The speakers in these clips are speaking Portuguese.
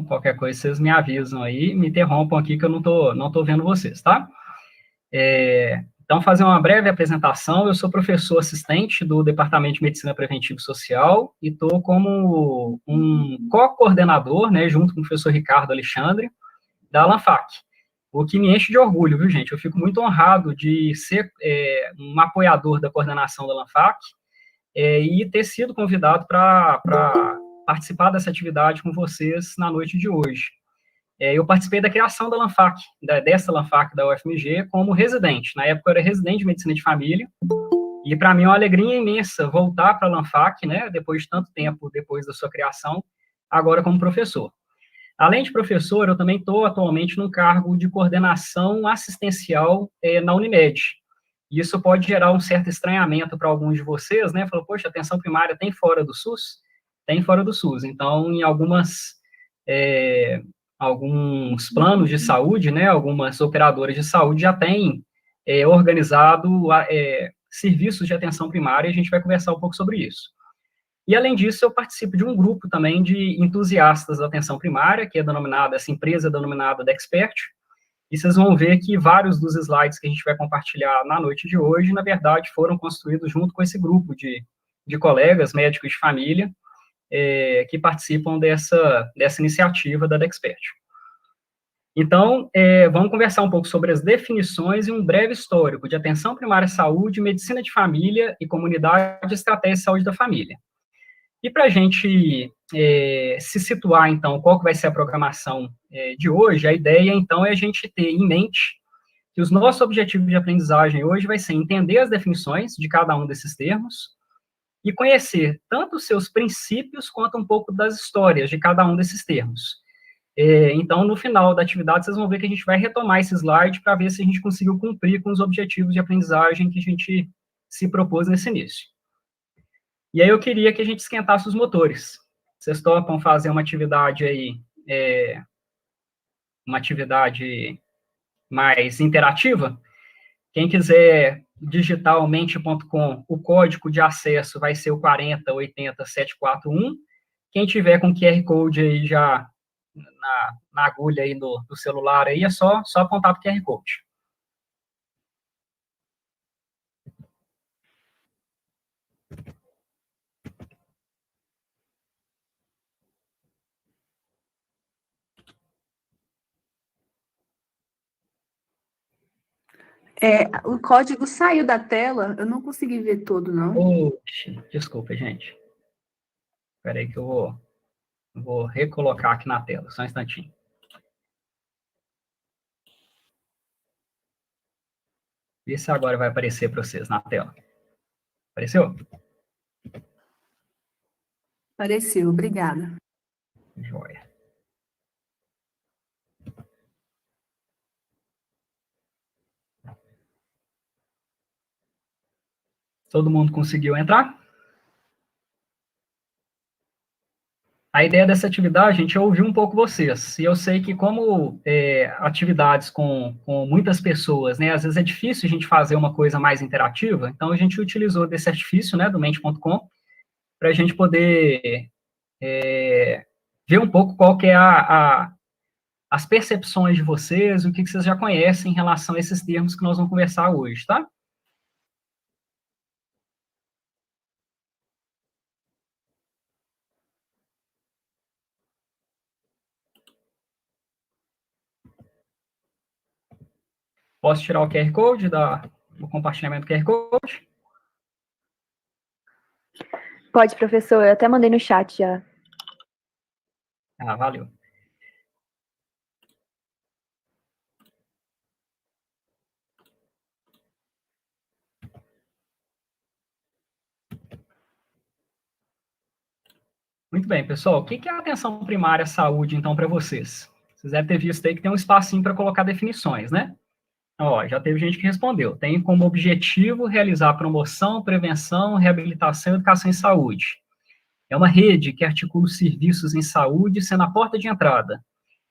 qualquer coisa vocês me avisam aí, me interrompam aqui que eu não tô vendo vocês, tá? Então, fazer uma breve apresentação, eu sou professor assistente do Departamento de Medicina Preventiva e Social e estou como um co-coordenador, né, junto com o professor Ricardo Alexandre, da LANFAC, o que me enche de orgulho, viu, gente? Eu fico muito honrado de ser um apoiador da coordenação da LANFAC e ter sido convidado para participar dessa atividade com vocês na noite de hoje. Eu participei da criação da LANFAC, dessa LANFAC da UFMG, como residente. Na época, eu era residente de Medicina de Família, e para mim é uma alegria imensa voltar para a LANFAC, né, depois de tanto tempo depois da sua criação, agora como professor. Além de professor, eu também estou atualmente num cargo de coordenação assistencial na Unimed. E isso pode gerar um certo estranhamento para alguns de vocês, né? Falou, poxa, a atenção primária tem fora do SUS? Tem fora do SUS. Então, em alguns planos de saúde, né, algumas operadoras de saúde já têm organizado serviços de atenção primária, e a gente vai conversar um pouco sobre isso. E, além disso, eu participo de um grupo também de entusiastas da atenção primária, que é denominada, essa empresa é denominada Dexpert, e vocês vão ver que vários dos slides que a gente vai compartilhar na noite de hoje, na verdade, foram construídos junto com esse grupo de colegas, médicos de família, que participam dessa iniciativa da Dexpert. Então, vamos conversar um pouco sobre as definições e um breve histórico de atenção primária à saúde, medicina de família e comunidade de estratégia de saúde da família. E para a gente se situar, então, qual que vai ser a programação de hoje, a ideia, então, é a gente ter em mente que os nossos objetivos de aprendizagem hoje vai ser entender as definições de cada um desses termos e conhecer tanto os seus princípios quanto um pouco das histórias de cada um desses termos. Então, no final da atividade, vocês vão ver que a gente vai retomar esse slide para ver se a gente conseguiu cumprir com os objetivos de aprendizagem que a gente se propôs nesse início. E aí eu queria que a gente esquentasse os motores. Vocês topam fazer uma atividade aí, uma atividade mais interativa? Quem quiser digitar o mente.com, o código de acesso vai ser o 4080741. Quem tiver com QR Code aí já na agulha aí do celular aí, é só apontar para o QR Code. O código saiu da tela, eu não consegui ver todo, não. Oxe, desculpa, gente. Espera aí que eu vou recolocar aqui na tela, só um instantinho. Vê se agora vai aparecer para vocês na tela. Apareceu? Apareceu, obrigada. Joia. Todo mundo conseguiu entrar? A ideia dessa atividade, gente, é ouvir um pouco vocês. E eu sei que como atividades com muitas pessoas, né, às vezes é difícil a gente fazer uma coisa mais interativa, então a gente utilizou desse artifício, né, do mente.com, para a gente poder ver um pouco qual que é as percepções de vocês, o que vocês já conhecem em relação a esses termos que nós vamos conversar hoje, tá? Posso tirar o QR Code do compartilhamento do QR Code? Pode, professor. Eu até mandei no chat já. Ah, valeu. Muito bem, pessoal. O que é a atenção primária à saúde, então, para vocês? Vocês devem ter visto aí que tem um espacinho para colocar definições, né? Ó, já teve gente que respondeu. Tem como objetivo realizar promoção, prevenção, reabilitação e educação em saúde. É uma rede que articula os serviços em saúde, sendo a porta de entrada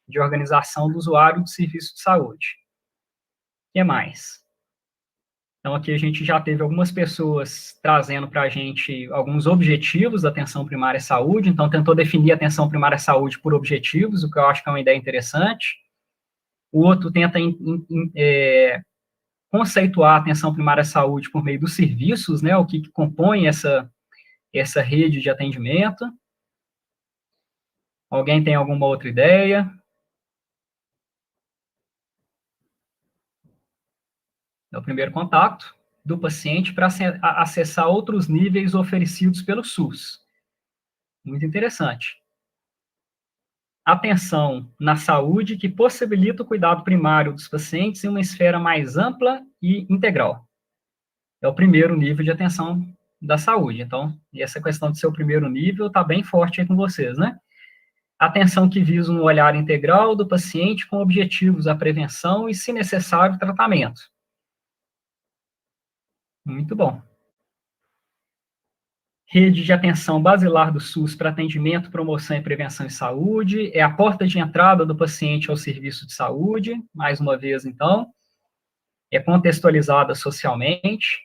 de organização do usuário de serviço de saúde. O que mais? Então, aqui a gente já teve algumas pessoas trazendo para a gente alguns objetivos da atenção primária à saúde, então tentou definir a atenção primária à saúde por objetivos, o que eu acho que é uma ideia interessante. O outro tenta conceituar a atenção primária à saúde por meio dos serviços, né, o que compõe essa rede de atendimento. Alguém tem alguma outra ideia? É o primeiro contato do paciente para acessar outros níveis oferecidos pelo SUS. Muito interessante. Atenção na saúde que possibilita o cuidado primário dos pacientes em uma esfera mais ampla e integral. É o primeiro nível de atenção da saúde. Então, e essa questão de ser o primeiro nível está bem forte aí com vocês, né? Atenção que visa um olhar integral do paciente com objetivos a prevenção e, se necessário, tratamento. Muito bom. Rede de atenção basilar do SUS para atendimento, promoção e prevenção em saúde. É a porta de entrada do paciente ao serviço de saúde. Mais uma vez, então. É contextualizada socialmente.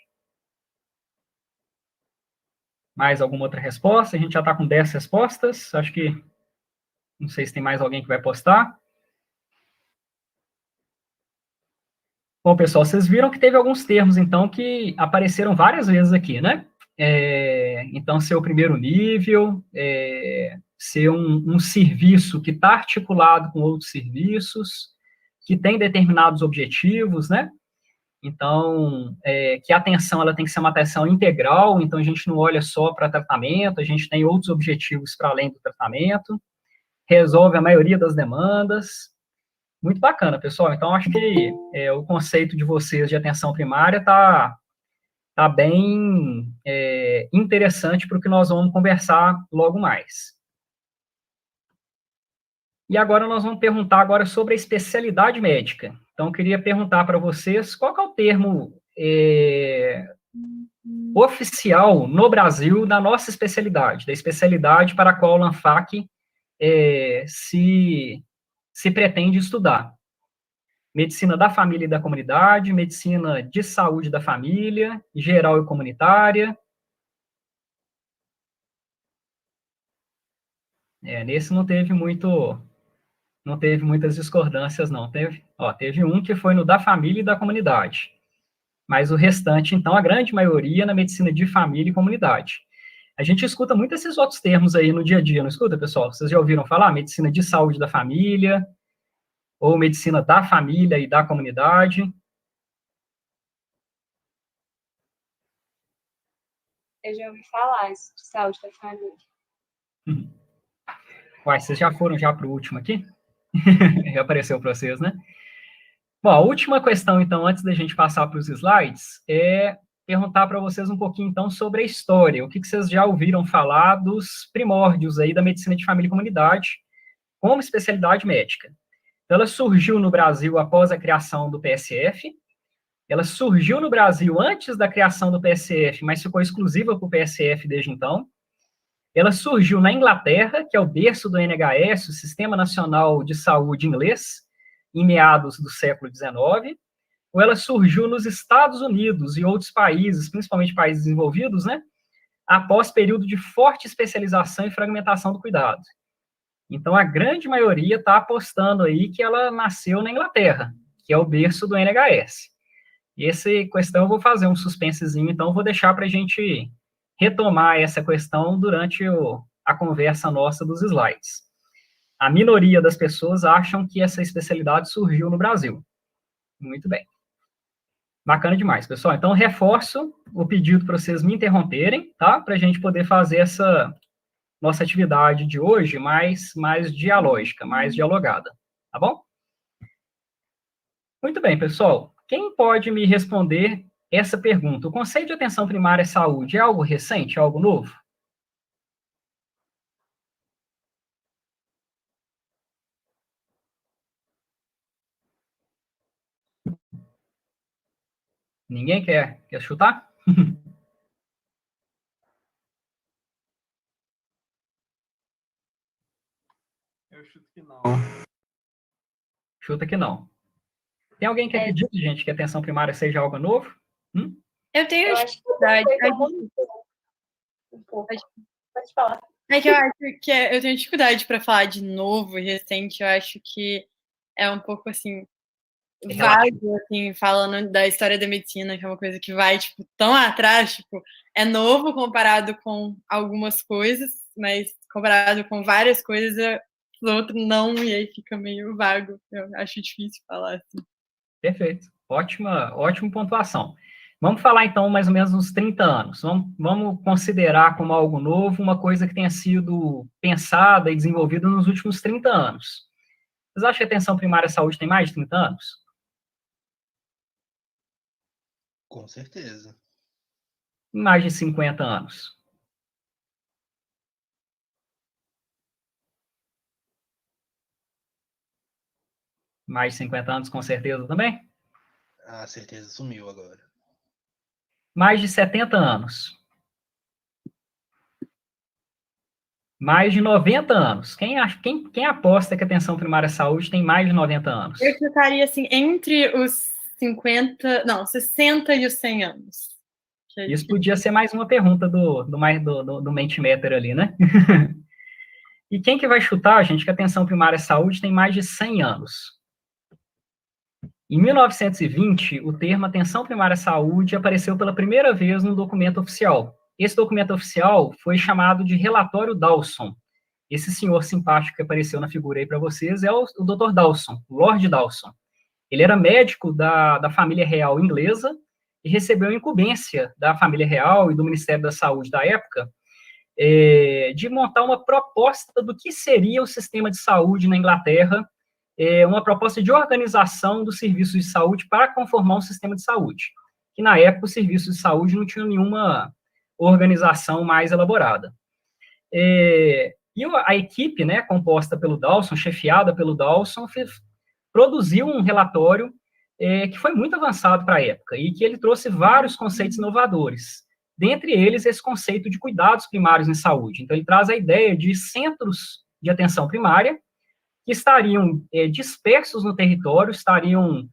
Mais alguma outra resposta? A gente já está com 10 respostas. Acho que, não sei se tem mais alguém que vai postar. Bom, pessoal, vocês viram que teve alguns termos, então, que apareceram várias vezes aqui, né? Então, ser o primeiro nível, ser um serviço que está articulado com outros serviços, que tem determinados objetivos, né? Então, que a atenção ela tem que ser uma atenção integral, então a gente não olha só para tratamento, a gente tem outros objetivos para além do tratamento, resolve a maioria das demandas. Muito bacana, pessoal. Então, acho que o conceito de vocês de atenção primária tá bem interessante para o que nós vamos conversar logo mais. E agora nós vamos perguntar agora sobre a especialidade médica. Então, eu queria perguntar para vocês qual que é o termo oficial no Brasil da nossa especialidade, da especialidade para a qual o LANFAC se pretende estudar. Medicina da família e da comunidade, medicina de saúde da família, geral e comunitária. Nesse não teve muitas discordâncias, não. Teve um que foi no da família e da comunidade. Mas o restante, então, a grande maioria na medicina de família e comunidade. A gente escuta muito esses outros termos aí no dia a dia, não escuta, pessoal? Vocês já ouviram falar? Medicina de saúde da família, ou medicina da família e da comunidade. Eu já ouvi falar isso, de saúde da família. Uai, vocês já foram para o último aqui? Já apareceu para vocês, né? Bom, a última questão, então, antes da gente passar para os slides, é perguntar para vocês um pouquinho, então, sobre a história. O que vocês já ouviram falar dos primórdios aí da medicina de família e comunidade como especialidade médica? Ela surgiu no Brasil após a criação do PSF, ela surgiu no Brasil antes da criação do PSF, mas ficou exclusiva para o PSF desde então. Ela surgiu na Inglaterra, que é o berço do NHS, o Sistema Nacional de Saúde Inglês, em meados do século XIX, ou ela surgiu nos Estados Unidos e outros países, principalmente países desenvolvidos, né, após período de forte especialização e fragmentação do cuidado. Então, a grande maioria está apostando aí que ela nasceu na Inglaterra, que é o berço do NHS. E essa questão eu vou fazer um suspensezinho, então eu vou deixar para a gente retomar essa questão durante a conversa nossa dos slides. A minoria das pessoas acham que essa especialidade surgiu no Brasil. Muito bem. Bacana demais, pessoal. Então, reforço o pedido para vocês me interromperem, tá? Para a gente poder fazer essa nossa atividade de hoje mais dialógica, mais dialogada, tá bom? Muito bem, pessoal. Quem pode me responder essa pergunta? O conceito de atenção primária à saúde é algo recente, é algo novo? Ninguém quer chutar? Eu chuto que não. Chuta que não. Tem alguém que acredita, gente, que a atenção primária seja algo novo? Eu tenho Eu acho que dificuldade. um pouco. Pode falar. É que eu acho que eu tenho dificuldade para falar de novo e recente. Eu acho que é um pouco assim vago, assim, falando da história da medicina, que é uma coisa que vai tipo tão atrás, tipo, é novo comparado com algumas coisas, mas comparado com várias coisas, o outro não, e aí fica meio vago. Eu acho difícil falar assim. Perfeito. Ótima pontuação. Vamos falar, então, mais ou menos uns 30 anos. Vamos considerar como algo novo uma coisa que tenha sido pensada e desenvolvida nos últimos 30 anos. Vocês acham que a atenção primária à saúde tem mais de 30 anos? Com certeza. Mais de 50 anos? Mais de 50 anos, com certeza, também? A certeza sumiu agora. Mais de 70 anos? Mais de 90 anos? Quem aposta que a atenção primária à saúde tem mais de 90 anos? Eu ficaria assim, entre os 60 e os 100 anos. Isso podia ser mais uma pergunta do Mentimeter ali, né? E quem que vai chutar, gente, que a atenção primária à saúde tem mais de 100 anos? Em 1920, o termo atenção primária à saúde apareceu pela primeira vez num documento oficial. Esse documento oficial foi chamado de Relatório Dawson. Esse senhor simpático que apareceu na figura aí para vocês é o Dr. Dawson, Lord Dawson. Ele era médico da família real inglesa e recebeu incumbência da família real e do Ministério da Saúde da época de montar uma proposta do que seria o sistema de saúde na Inglaterra, uma proposta de organização dos serviços de saúde para conformar um sistema de saúde, que na época os serviços de saúde não tinham nenhuma organização mais elaborada. E a equipe, né, composta pelo Dawson, chefiada pelo Dawson, produziu um relatório que foi muito avançado para a época e que ele trouxe vários conceitos inovadores. Dentre eles, esse conceito de cuidados primários em saúde. Então, ele traz a ideia de centros de atenção primária que estariam dispersos no território, estariam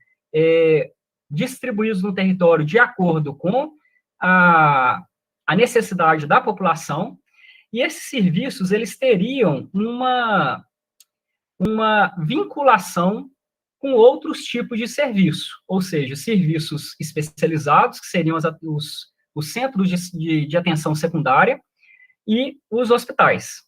distribuídos no território de acordo com a necessidade da população, e esses serviços, eles teriam uma vinculação com outros tipos de serviço, ou seja, serviços especializados, que seriam os centros de atenção secundária, e os hospitais.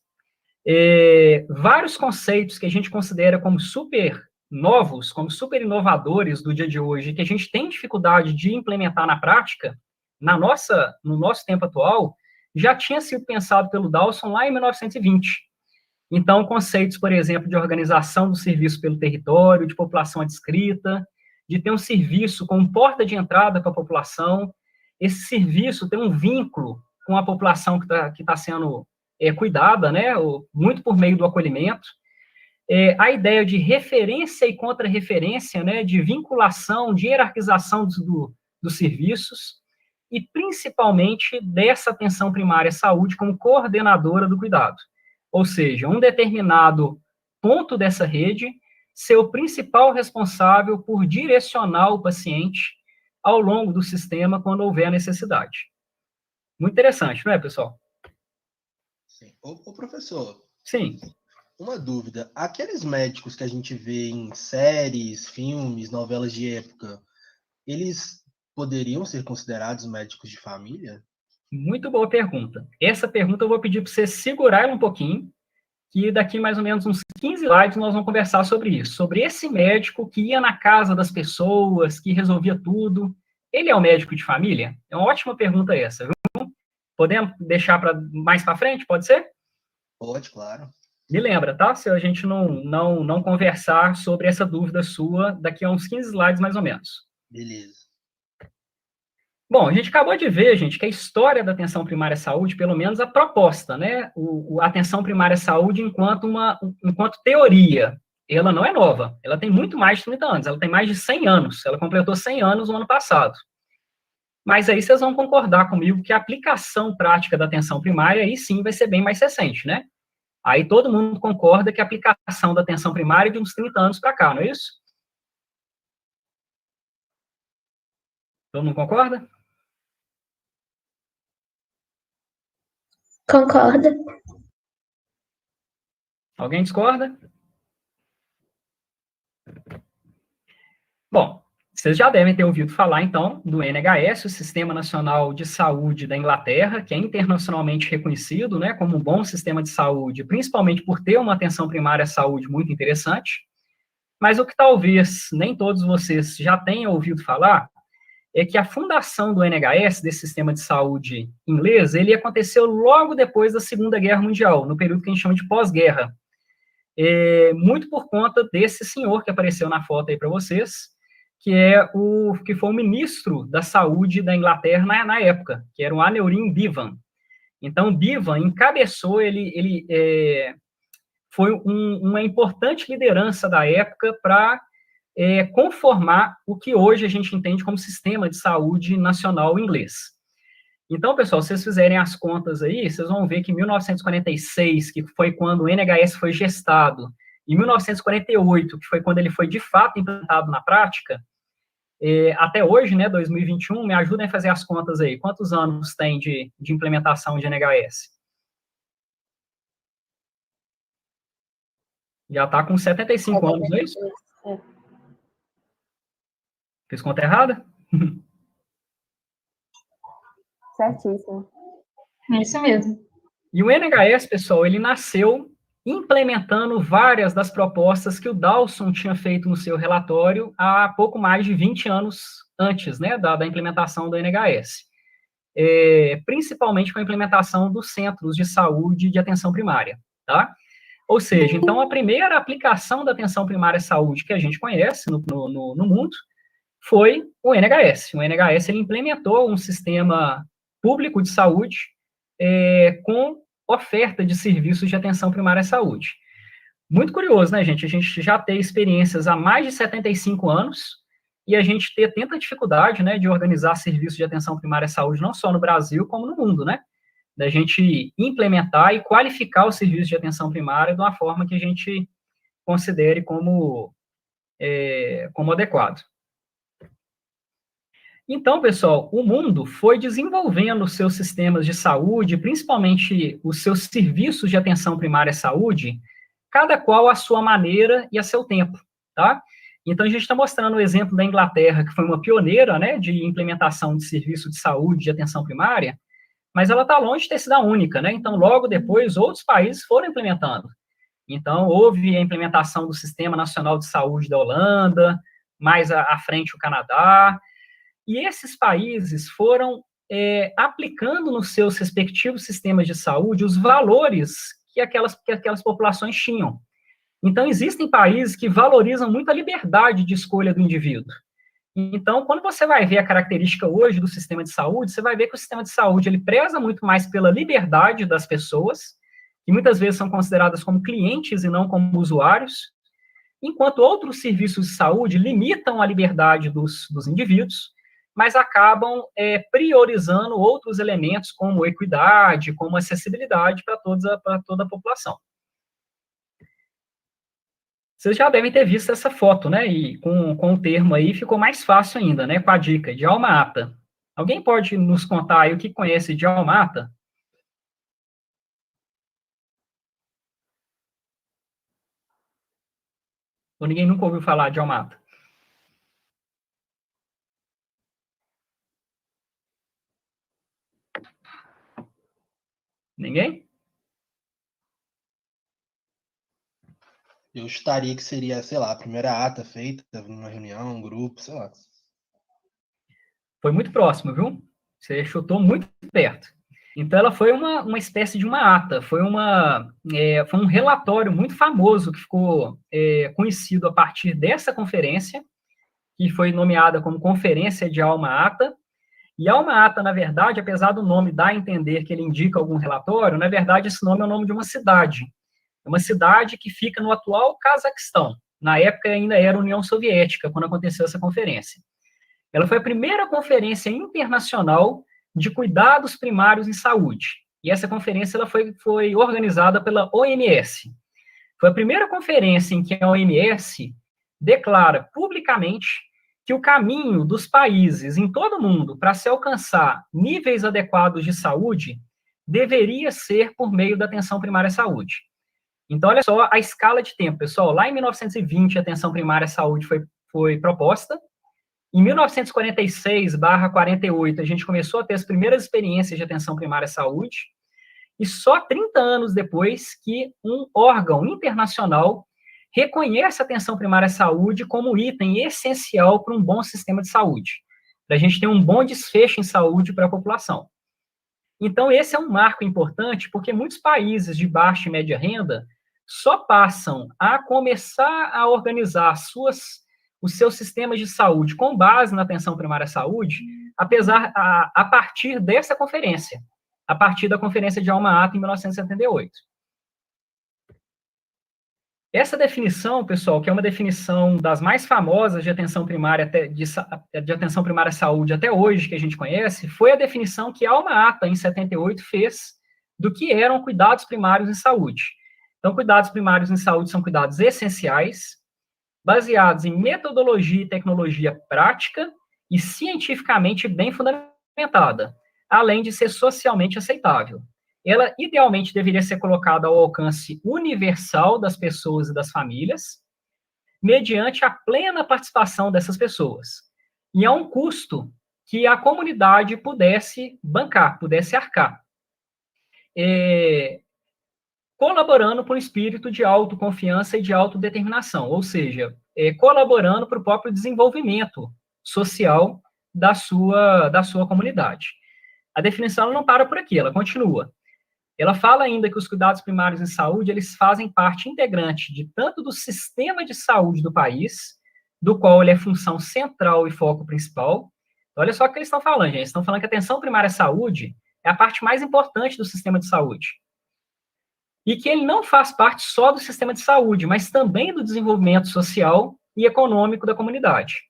Vários conceitos que a gente considera como super novos, como super inovadores do dia de hoje, que a gente tem dificuldade de implementar na prática, no nosso tempo atual, já tinha sido pensado pelo Dawson lá em 1920. Então, conceitos, por exemplo, de organização do serviço pelo território, de população adscrita, de ter um serviço com porta de entrada para a população, esse serviço tem um vínculo com a população que está sendo cuidada, né, muito por meio do acolhimento, a ideia de referência e contra-referência, né, de vinculação, de hierarquização dos serviços, e principalmente dessa atenção primária à saúde como coordenadora do cuidado. Ou seja, um determinado ponto dessa rede ser o principal responsável por direcionar o paciente ao longo do sistema quando houver necessidade. Muito interessante, não é, pessoal? Sim. Ô professor. Sim. Uma dúvida. Aqueles médicos que a gente vê em séries, filmes, novelas de época, eles poderiam ser considerados médicos de família? Muito boa pergunta. Essa pergunta eu vou pedir para você segurar ela um pouquinho, que daqui mais ou menos uns 15 slides nós vamos conversar sobre isso, sobre esse médico que ia na casa das pessoas, que resolvia tudo. Ele é um médico de família? É uma ótima pergunta essa, viu? Podemos deixar mais para frente, pode ser? Pode, claro. Me lembra, tá? Se a gente não conversar sobre essa dúvida sua daqui a uns 15 slides mais ou menos. Beleza. Bom, a gente acabou de ver, gente, que a história da atenção primária à saúde, pelo menos a proposta, né? A atenção primária à saúde enquanto teoria, ela não é nova. Ela tem muito mais de 30 anos, ela tem mais de 100 anos. Ela completou 100 anos no ano passado. Mas aí vocês vão concordar comigo que a aplicação prática da atenção primária, aí sim, vai ser bem mais recente, né? Aí todo mundo concorda que a aplicação da atenção primária é de uns 30 anos para cá, não é isso? Todo mundo concorda? Concordo. Alguém discorda? Bom, vocês já devem ter ouvido falar, então, do NHS, o Sistema Nacional de Saúde da Inglaterra, que é internacionalmente reconhecido, né, como um bom sistema de saúde, principalmente por ter uma atenção primária à saúde muito interessante. Mas o que talvez nem todos vocês já tenham ouvido falar é que a fundação do NHS, desse sistema de saúde inglês, ele aconteceu logo depois da Segunda Guerra Mundial, no período que a gente chama de pós-guerra. Muito por conta desse senhor que apareceu na foto aí para vocês, que foi o ministro da saúde da Inglaterra na época, que era o Aneurin Bevan. Então, Bevan encabeçou, ele foi uma importante liderança da época para conformar o que hoje a gente entende como sistema de saúde nacional inglês. Então, pessoal, se vocês fizerem as contas aí, vocês vão ver que em 1946, que foi quando o NHS foi gestado, em 1948, que foi quando ele foi de fato implantado na prática, até hoje, né, 2021, me ajudem a fazer as contas aí. Quantos anos tem de implementação de NHS? Já está com 75 anos, não é isso? Fiz conta errada? Certíssimo. É isso mesmo. E o NHS, pessoal, ele nasceu implementando várias das propostas que o Dawson tinha feito no seu relatório há pouco mais de 20 anos antes, né, da implementação do NHS. Principalmente com a implementação dos centros de saúde de atenção primária, tá? Ou seja, então, a primeira aplicação da atenção primária à saúde que a gente conhece no mundo foi o NHS. O NHS, ele implementou um sistema público de saúde com oferta de serviços de atenção primária à saúde. Muito curioso, né, gente? A gente já tem experiências há mais de 75 anos e a gente ter tanta dificuldade, né, de organizar serviços de atenção primária à saúde, não só no Brasil, como no mundo, né? Da gente implementar e qualificar os serviços de atenção primária de uma forma que a gente considere como adequado. Então, pessoal, o mundo foi desenvolvendo os seus sistemas de saúde, principalmente os seus serviços de atenção primária à saúde, cada qual à sua maneira e a seu tempo, tá? Então, a gente está mostrando o exemplo da Inglaterra, que foi uma pioneira, né, de implementação de serviço de saúde de atenção primária, mas ela está longe de ter sido a única, né? Então, logo depois, outros países foram implementando. Então, houve a implementação do Sistema Nacional de Saúde da Holanda, mais à frente o Canadá, e esses países foram aplicando nos seus respectivos sistemas de saúde os valores que aquelas populações tinham. Então, existem países que valorizam muito a liberdade de escolha do indivíduo. Então, quando você vai ver a característica hoje do sistema de saúde, você vai ver que o sistema de saúde ele preza muito mais pela liberdade das pessoas, que muitas vezes são consideradas como clientes e não como usuários, enquanto outros serviços de saúde limitam a liberdade dos indivíduos, mas acabam priorizando outros elementos como equidade, como acessibilidade para toda a população. Vocês já devem ter visto essa foto, né? E com o termo aí ficou mais fácil ainda, né? Com a dica de alma ata. Alguém pode nos contar aí o que conhece de alma ata? Ou ninguém nunca ouviu falar de alma ata? Ninguém? Eu estaria que seria, sei lá, a primeira ata feita numa reunião, um grupo, sei lá. Foi muito próximo, viu? Você chutou muito perto. Então, ela foi uma espécie de uma ata, foi um relatório muito famoso que ficou conhecido a partir dessa conferência, que foi nomeada como Conferência de Alma Ata. E Alma Ata, na verdade, apesar do nome dar a entender que ele indica algum relatório, na verdade, esse nome é o nome de uma cidade. É uma cidade que fica no atual Cazaquistão. Na época, ainda era União Soviética, quando aconteceu essa conferência. Ela foi a primeira conferência internacional de cuidados primários em saúde. E essa conferência ela foi organizada pela OMS. Foi a primeira conferência em que a OMS declara publicamente que o caminho dos países em todo o mundo para se alcançar níveis adequados de saúde deveria ser por meio da atenção primária à saúde. Então, olha só a escala de tempo, pessoal. Lá em 1920, a atenção primária à saúde foi proposta. Em 1946/48, a gente começou a ter as primeiras experiências de atenção primária à saúde. E só 30 anos depois que um órgão internacional reconhece a atenção primária à saúde como item essencial para um bom sistema de saúde, para a gente ter um bom desfecho em saúde para a população. Então, esse é um marco importante, porque muitos países de baixa e média renda só passam a começar a organizar os seus sistemas de saúde com base na atenção primária à saúde, a partir dessa conferência, a partir da Conferência de Alma-Ata, em 1978. Essa definição, pessoal, que é uma definição das mais famosas de atenção primária à saúde até hoje, que a gente conhece, foi a definição que a Alma-Ata, em 78, fez do que eram cuidados primários em saúde. Então, cuidados primários em saúde são cuidados essenciais, baseados em metodologia e tecnologia prática e cientificamente bem fundamentada, além de ser socialmente aceitável. Ela, idealmente, deveria ser colocada ao alcance universal das pessoas e das famílias, mediante a plena participação dessas pessoas, e a um custo que a comunidade pudesse bancar, pudesse arcar, colaborando para um espírito de autoconfiança e de autodeterminação, ou seja, colaborando para o próprio desenvolvimento social da sua comunidade. A definição não para por aqui, ela continua. Ela fala ainda que os cuidados primários em saúde, eles fazem parte integrante de tanto do sistema de saúde do país, do qual ele é função central e foco principal. Olha só o que eles estão falando, gente. Eles estão falando que a atenção primária à saúde é a parte mais importante do sistema de saúde. E que ele não faz parte só do sistema de saúde, mas também do desenvolvimento social e econômico da comunidade.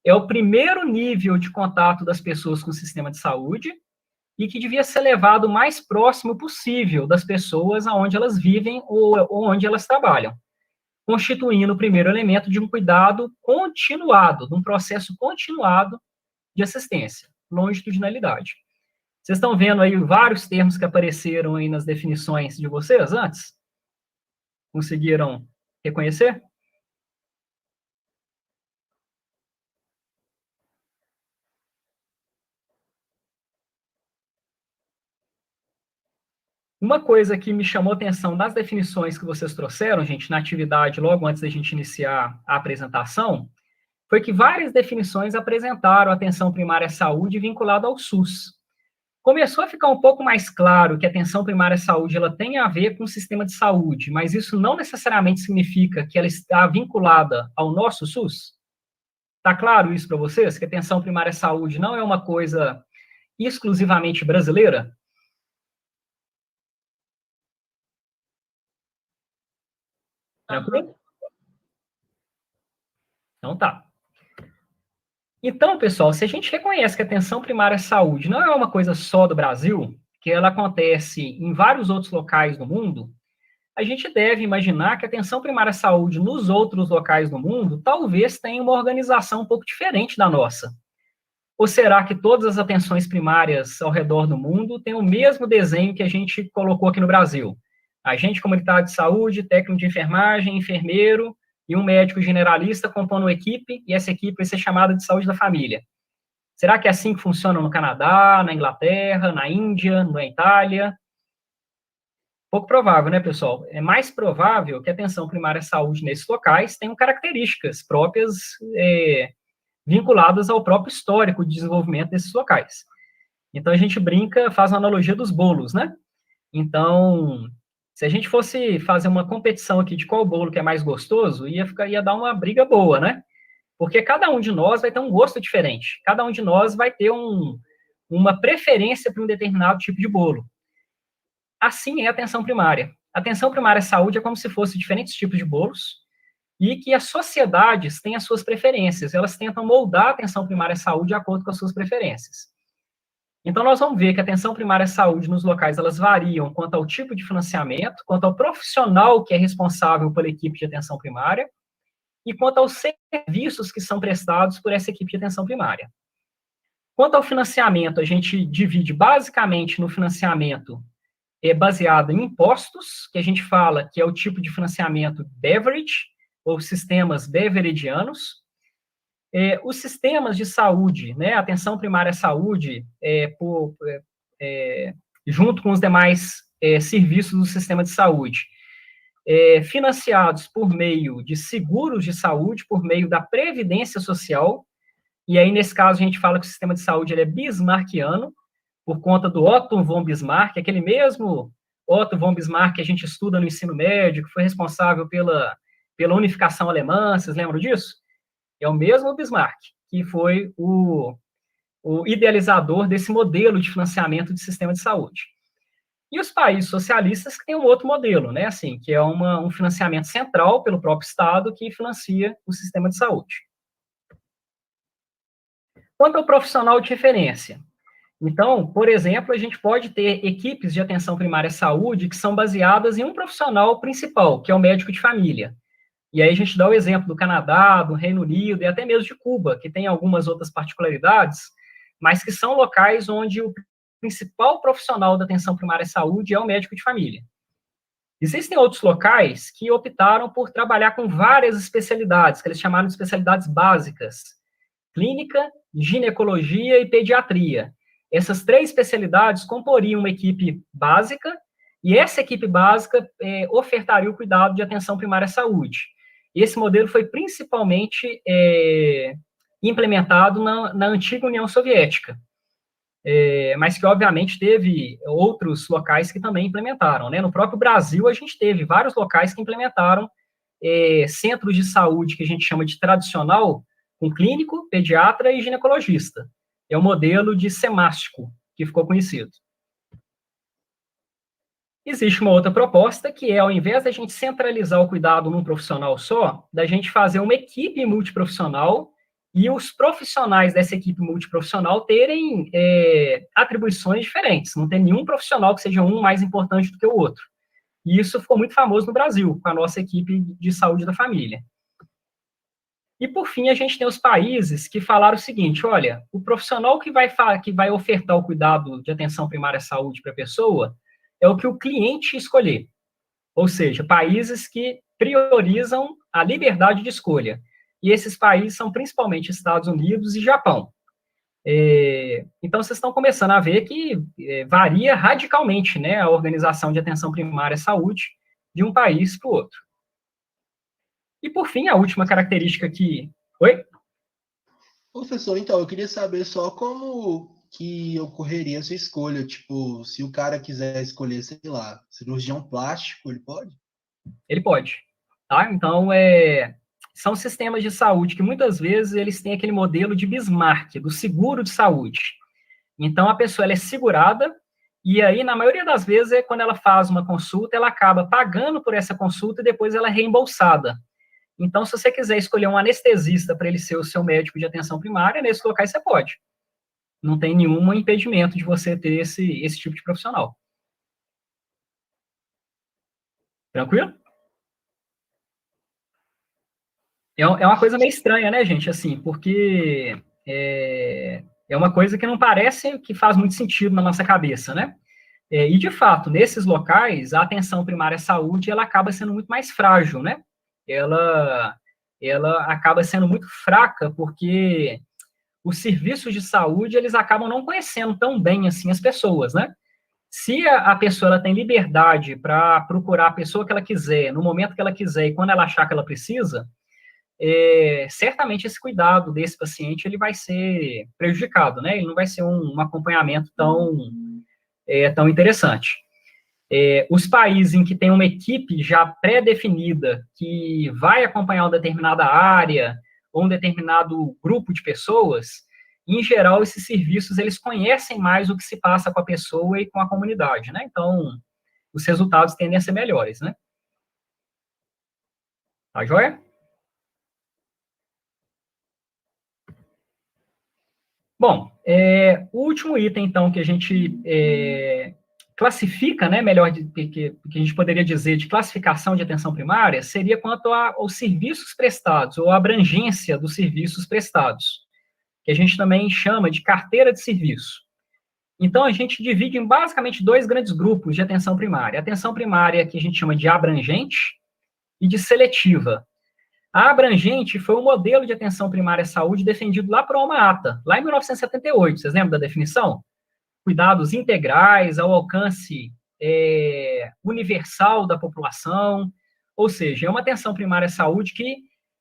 É o primeiro nível de contato das pessoas com o sistema de saúde e que devia ser levado o mais próximo possível das pessoas aonde elas vivem ou onde elas trabalham, constituindo o primeiro elemento de um cuidado continuado, de um processo continuado de assistência, longitudinalidade. Vocês estão vendo aí vários termos que apareceram aí nas definições de vocês antes? Conseguiram reconhecer? Uma coisa que me chamou a atenção das definições que vocês trouxeram, gente, na atividade, logo antes da gente iniciar a apresentação, foi que várias definições apresentaram a atenção primária à saúde vinculada ao SUS. Começou a ficar um pouco mais claro que a atenção primária à saúde ela tem a ver com o sistema de saúde, mas isso não necessariamente significa que ela está vinculada ao nosso SUS? Está claro isso para vocês? Que a atenção primária à saúde não é uma coisa exclusivamente brasileira? Tranquilo? Então tá. Então, pessoal, se a gente reconhece que a atenção primária à saúde não é uma coisa só do Brasil, que ela acontece em vários outros locais do mundo, a gente deve imaginar que a atenção primária à saúde nos outros locais do mundo talvez tenha uma organização um pouco diferente da nossa. Ou será que todas as atenções primárias ao redor do mundo têm o mesmo desenho que a gente colocou aqui no Brasil? Agente comunitário de saúde, técnico de enfermagem, enfermeiro e um médico generalista compondo uma equipe, e essa equipe vai ser chamada de saúde da família. Será que é assim que funciona no Canadá, na Inglaterra, na Índia, na Itália? Pouco provável, né, pessoal? É mais provável que a atenção primária à saúde nesses locais tenha características próprias vinculadas ao próprio histórico de desenvolvimento desses locais. Então, a gente brinca, faz uma analogia dos bolos, né? Então, se a gente fosse fazer uma competição aqui de qual bolo que é mais gostoso, ia dar uma briga boa, né? Porque cada um de nós vai ter um gosto diferente. Cada um de nós vai ter uma preferência para um determinado tipo de bolo. Assim é a atenção primária. A atenção primária à saúde é como se fosse diferentes tipos de bolos e que as sociedades têm as suas preferências. Elas tentam moldar a atenção primária à saúde de acordo com as suas preferências. Então, nós vamos ver que a atenção primária à saúde nos locais, elas variam quanto ao tipo de financiamento, quanto ao profissional que é responsável pela equipe de atenção primária e quanto aos serviços que são prestados por essa equipe de atenção primária. Quanto ao financiamento, a gente divide basicamente no financiamento baseado em impostos, que a gente fala que é o tipo de financiamento beverage, ou sistemas beveragianos. Os sistemas de saúde, né, atenção primária à saúde, junto com os demais serviços do sistema de saúde, financiados por meio de seguros de saúde, por meio da Previdência Social, e aí, nesse caso, a gente fala que o sistema de saúde ele é bismarckiano, por conta do Otto von Bismarck, aquele mesmo Otto von Bismarck que a gente estuda no ensino médio, que foi responsável pela unificação alemã, vocês lembram disso? É o mesmo Bismarck, que foi o idealizador desse modelo de financiamento de sistema de saúde. E os países socialistas que têm um outro modelo, né, assim, que é um financiamento central pelo próprio Estado que financia o sistema de saúde. Quanto ao profissional de referência, então, por exemplo, a gente pode ter equipes de atenção primária à saúde que são baseadas em um profissional principal, que é o médico de família. E aí a gente dá o exemplo do Canadá, do Reino Unido e até mesmo de Cuba, que tem algumas outras particularidades, mas que são locais onde o principal profissional da atenção primária à saúde é o médico de família. Existem outros locais que optaram por trabalhar com várias especialidades, que eles chamaram de especialidades básicas: clínica, ginecologia e pediatria. Essas 3 especialidades comporiam uma equipe básica, e essa equipe básica ofertaria o cuidado de atenção primária à saúde. Esse modelo foi principalmente implementado na antiga União Soviética, mas que, obviamente, teve outros locais que também implementaram, né? No próprio Brasil, a gente teve vários locais que implementaram centros de saúde que a gente chama de tradicional, com clínico, pediatra e ginecologista. É o modelo de semástico, que ficou conhecido. Existe uma outra proposta, que é, ao invés da gente centralizar o cuidado num profissional só, da gente fazer uma equipe multiprofissional e os profissionais dessa equipe multiprofissional terem atribuições diferentes. Não tem nenhum profissional que seja um mais importante do que o outro. E isso ficou muito famoso no Brasil, com a nossa equipe de saúde da família. E, por fim, a gente tem os países que falaram o seguinte: olha, o profissional que vai ofertar o cuidado de atenção primária à saúde para a pessoa é o que o cliente escolher. Ou seja, países que priorizam a liberdade de escolha. E esses países são principalmente Estados Unidos e Japão. Então, vocês estão começando a ver que varia radicalmente, né, a organização de atenção primária à saúde de um país para o outro. E, por fim, a última característica que... Oi? Professor, então, eu queria saber só como que ocorreria essa escolha. Tipo, se o cara quiser escolher, sei lá, cirurgião plástico, ele pode? Ele pode. Tá? Então, são sistemas de saúde que, muitas vezes, eles têm aquele modelo de Bismarck, do seguro de saúde. Então, a pessoa ela é segurada, e aí, na maioria das vezes, quando ela faz uma consulta, ela acaba pagando por essa consulta e depois ela é reembolsada. Então, se você quiser escolher um anestesista para ele ser o seu médico de atenção primária, nesses locais você pode. Não tem nenhum impedimento de você ter esse tipo de profissional. Tranquilo? É uma coisa meio estranha, né, gente? Assim, porque é uma coisa que não parece que faz muito sentido na nossa cabeça, né? E, de fato, nesses locais, a atenção primária à saúde, ela acaba sendo muito mais frágil, né? Ela acaba sendo muito fraca, porque os serviços de saúde, eles acabam não conhecendo tão bem, assim, as pessoas, né? Se a pessoa ela tem liberdade para procurar a pessoa que ela quiser, no momento que ela quiser e quando ela achar que ela precisa, certamente esse cuidado desse paciente, ele vai ser prejudicado, né? Ele não vai ser um acompanhamento tão interessante. Os países em que tem uma equipe já pré-definida que vai acompanhar uma determinada área ou um determinado grupo de pessoas, em geral, esses serviços, eles conhecem mais o que se passa com a pessoa e com a comunidade, né? Então, os resultados tendem a ser melhores, né? Tá joia? Bom, o último item, então, que a gente classifica, né, melhor, que a gente poderia dizer de classificação de atenção primária, seria quanto aos serviços prestados, ou a abrangência dos serviços prestados. que a gente também chama de carteira de serviço. Então, a gente divide em basicamente 2 grandes grupos de atenção primária. A atenção primária, que a gente chama de abrangente, e de seletiva. A abrangente foi um modelo de atenção primária à saúde defendido lá por Alma Ata, lá em 1978. Vocês lembram da definição? Cuidados integrais, ao alcance universal da população, ou seja, é uma atenção primária à saúde que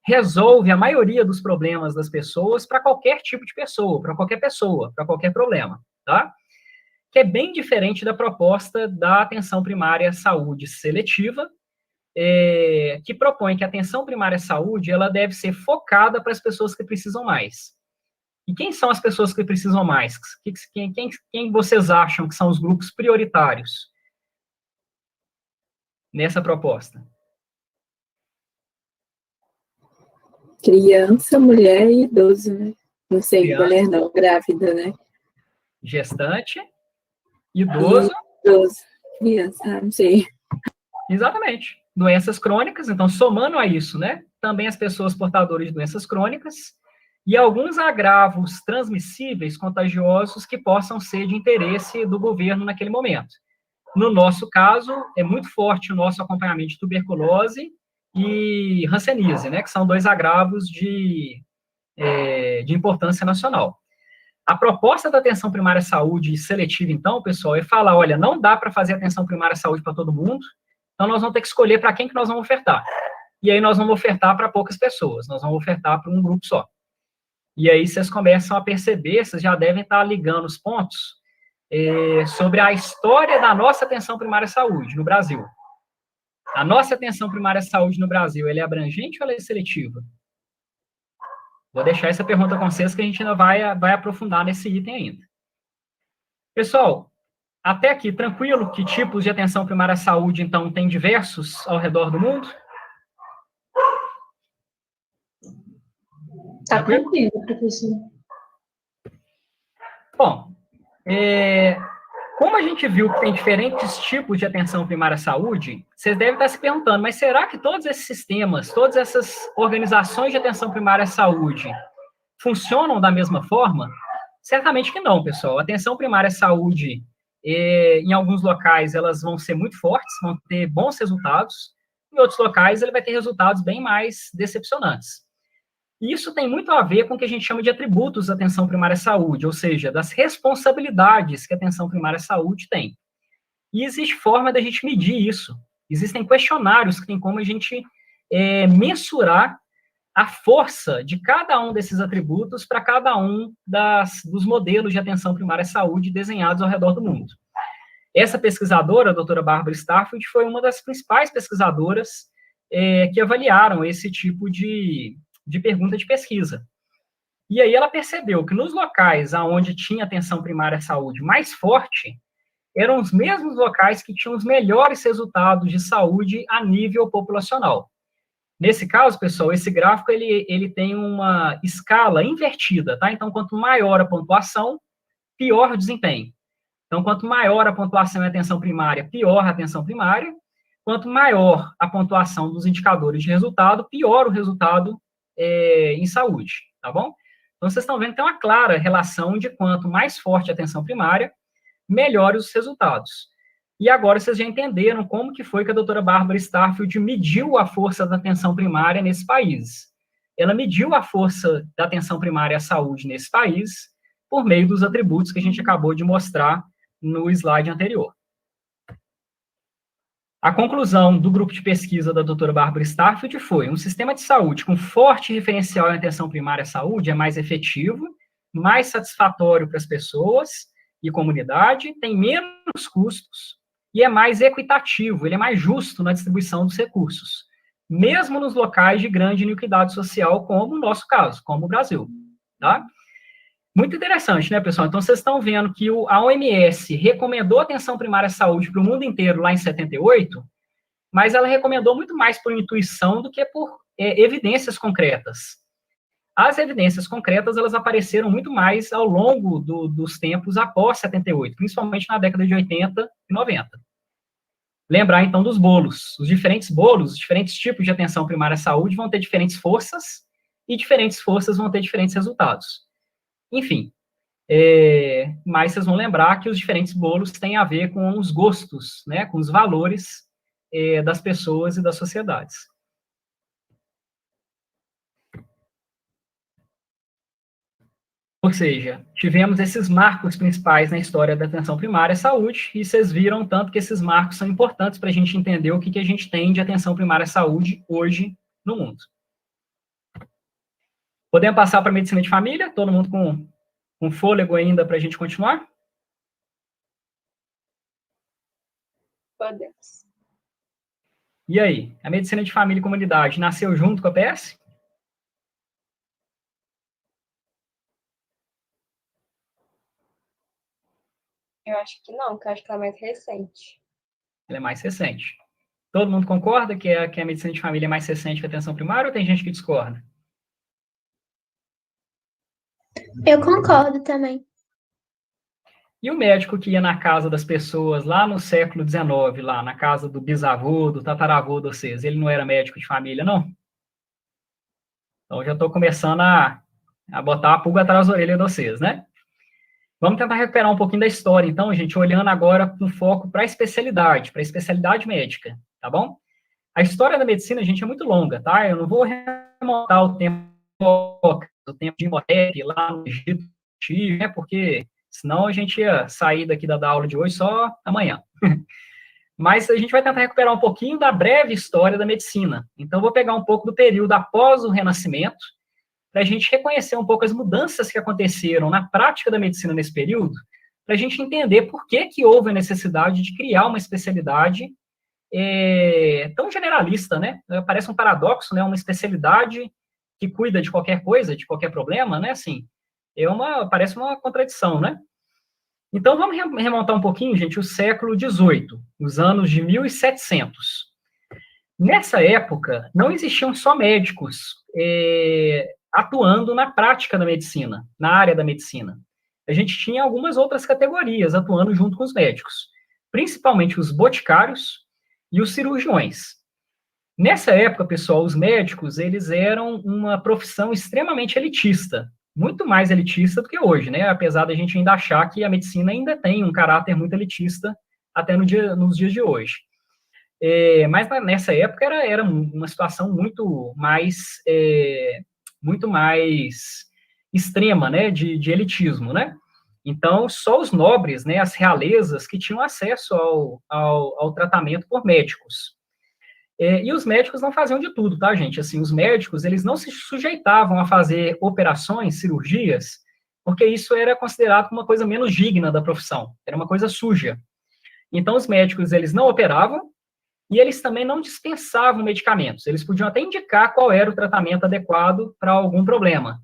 resolve a maioria dos problemas das pessoas para qualquer tipo de pessoa, para qualquer problema, tá? Que é bem diferente da proposta da atenção primária à saúde seletiva, que propõe que a atenção primária à saúde ela deve ser focada para as pessoas que precisam mais. E quem são as pessoas que precisam mais? Quem vocês acham que são os grupos prioritários nessa proposta? Criança, mulher e idoso, né? Não sei, Criança. mulher não, grávida, né? Gestante, idoso. Idoso, criança, não sei. Exatamente. Doenças crônicas, então, somando a isso, né? Também as pessoas portadoras de doenças crônicas e alguns agravos transmissíveis, contagiosos, que possam ser de interesse do governo naquele momento. No nosso caso, é muito forte o nosso acompanhamento de tuberculose e hanseníase, né? Que são 2 agravos de importância nacional. A proposta da atenção primária à saúde seletiva, então, pessoal, é falar, olha, não dá para fazer atenção primária à saúde para todo mundo, então nós vamos ter que escolher para quem que nós vamos ofertar. E aí nós vamos ofertar para poucas pessoas, nós vamos ofertar para um grupo só. E aí vocês começam a perceber, vocês já devem estar ligando os pontos sobre a história da nossa atenção primária à saúde no Brasil. A nossa atenção primária à saúde no Brasil, ela é abrangente ou ela é seletiva? Vou deixar essa pergunta com vocês que a gente ainda vai aprofundar nesse item ainda. Pessoal, até aqui, tranquilo? Que tipos de atenção primária à saúde, então, tem diversos ao redor do mundo? Tá tranquilo, professor. Bom, como a gente viu que tem diferentes tipos de atenção primária à saúde, vocês devem estar se perguntando, mas será que todos esses sistemas, todas essas organizações de atenção primária à saúde funcionam da mesma forma? Certamente que não, pessoal. A atenção primária à saúde, em alguns locais, elas vão ser muito fortes, vão ter bons resultados. Em outros locais, ele vai ter resultados bem mais decepcionantes. E isso tem muito a ver com o que a gente chama de atributos da atenção primária à saúde, ou seja, das responsabilidades que a atenção primária à saúde tem. E existe forma da gente medir isso. Existem questionários que tem como a gente mensurar a força de cada um desses atributos para cada um dos modelos de atenção primária à saúde desenhados ao redor do mundo. Essa pesquisadora, a doutora Barbara Starfield, foi uma das principais pesquisadoras que avaliaram esse tipo de pergunta de pesquisa. E aí ela percebeu que nos locais onde tinha atenção primária à saúde mais forte, eram os mesmos locais que tinham os melhores resultados de saúde a nível populacional. Nesse caso, pessoal, esse gráfico ele tem uma escala invertida, tá? Então, quanto maior a pontuação, pior o desempenho. Então, quanto maior a pontuação em atenção primária, pior a atenção primária. Quanto maior a pontuação dos indicadores de resultado, pior o resultado em saúde, tá bom? Então, vocês estão vendo que tem uma clara relação de quanto mais forte a atenção primária, melhores os resultados. E agora vocês já entenderam como que foi que a doutora Barbara Starfield mediu a força da atenção primária nesses países. Ela mediu a força da atenção primária à saúde nesses países por meio dos atributos que a gente acabou de mostrar no slide anterior. A conclusão do grupo de pesquisa da doutora Barbara Starfield foi: um sistema de saúde com forte referencial em atenção primária à saúde é mais efetivo, mais satisfatório para as pessoas e comunidade, tem menos custos e é mais equitativo, ele é mais justo na distribuição dos recursos, mesmo nos locais de grande iniquidade social, como o nosso caso, como o Brasil, tá? Muito interessante, né, pessoal? Então, vocês estão vendo que a OMS recomendou atenção primária à saúde para o mundo inteiro lá em 78, mas ela recomendou muito mais por intuição do que por evidências concretas. As evidências concretas, elas apareceram muito mais ao longo dos tempos após 78, principalmente na década de 80 e 90. Lembrar, então, dos bolos. Os diferentes bolos, os diferentes tipos de atenção primária à saúde vão ter diferentes forças, e diferentes forças vão ter diferentes resultados. enfim. Mas vocês vão lembrar que os diferentes bolos têm a ver com os gostos, né, com os valores das pessoas e das sociedades. Ou seja, tivemos esses marcos principais na história da atenção primária à saúde, e vocês viram tanto que esses marcos são importantes para a gente entender o que a gente tem de atenção primária à saúde hoje no mundo. Podemos passar para a medicina de família? Todo mundo com fôlego ainda para a gente continuar? Podemos. E aí, a medicina de família e comunidade nasceu junto com a PS? Eu acho que não, porque eu acho que ela é mais recente. Ela é mais recente. Todo mundo concorda que a medicina de família é mais recente que a atenção primária, ou tem gente que discorda? Eu concordo também. E o médico que ia na casa das pessoas lá no século XIX, lá na casa do bisavô, do tataravô de vocês, ele não era médico de família, não? Então, já estou começando a botar a pulga atrás da orelha de vocês, né? Vamos tentar recuperar um pouquinho da história, então, gente, olhando agora com foco para a especialidade médica, tá bom? A história da medicina, gente, é muito longa, tá? Eu não vou remontar o tempo de Imhotep lá no Egito, né? Porque senão a gente ia sair daqui da aula de hoje só amanhã. Mas a gente vai tentar recuperar um pouquinho da breve história da medicina. Então, eu vou pegar um pouco do período após o Renascimento, para a gente reconhecer um pouco as mudanças que aconteceram na prática da medicina nesse período, para a gente entender por que houve a necessidade de criar uma especialidade tão generalista, né? Parece um paradoxo, né? Uma especialidade que cuida de qualquer coisa, de qualquer problema, né? Assim, parece uma contradição, né? Então, vamos remontar um pouquinho, gente, o século XVIII, os anos de 1700. Nessa época, não existiam só médicos atuando na prática da medicina, na área da medicina. A gente tinha algumas outras categorias atuando junto com os médicos, principalmente os boticários e os cirurgiões. Nessa época, pessoal, os médicos, eles eram uma profissão extremamente elitista, muito mais elitista do que hoje, né? Apesar da gente ainda achar que a medicina ainda tem um caráter muito elitista até nos dias de hoje. Mas nessa época era uma situação muito mais extrema, né, de elitismo, né? Então, só os nobres, né, as realezas, que tinham acesso ao tratamento por médicos. E os médicos não faziam de tudo, tá, gente? Assim, os médicos, eles não se sujeitavam a fazer operações, cirurgias, porque isso era considerado uma coisa menos digna da profissão, era uma coisa suja. Então, os médicos, eles não operavam, e eles também não dispensavam medicamentos. Eles podiam até indicar qual era o tratamento adequado para algum problema,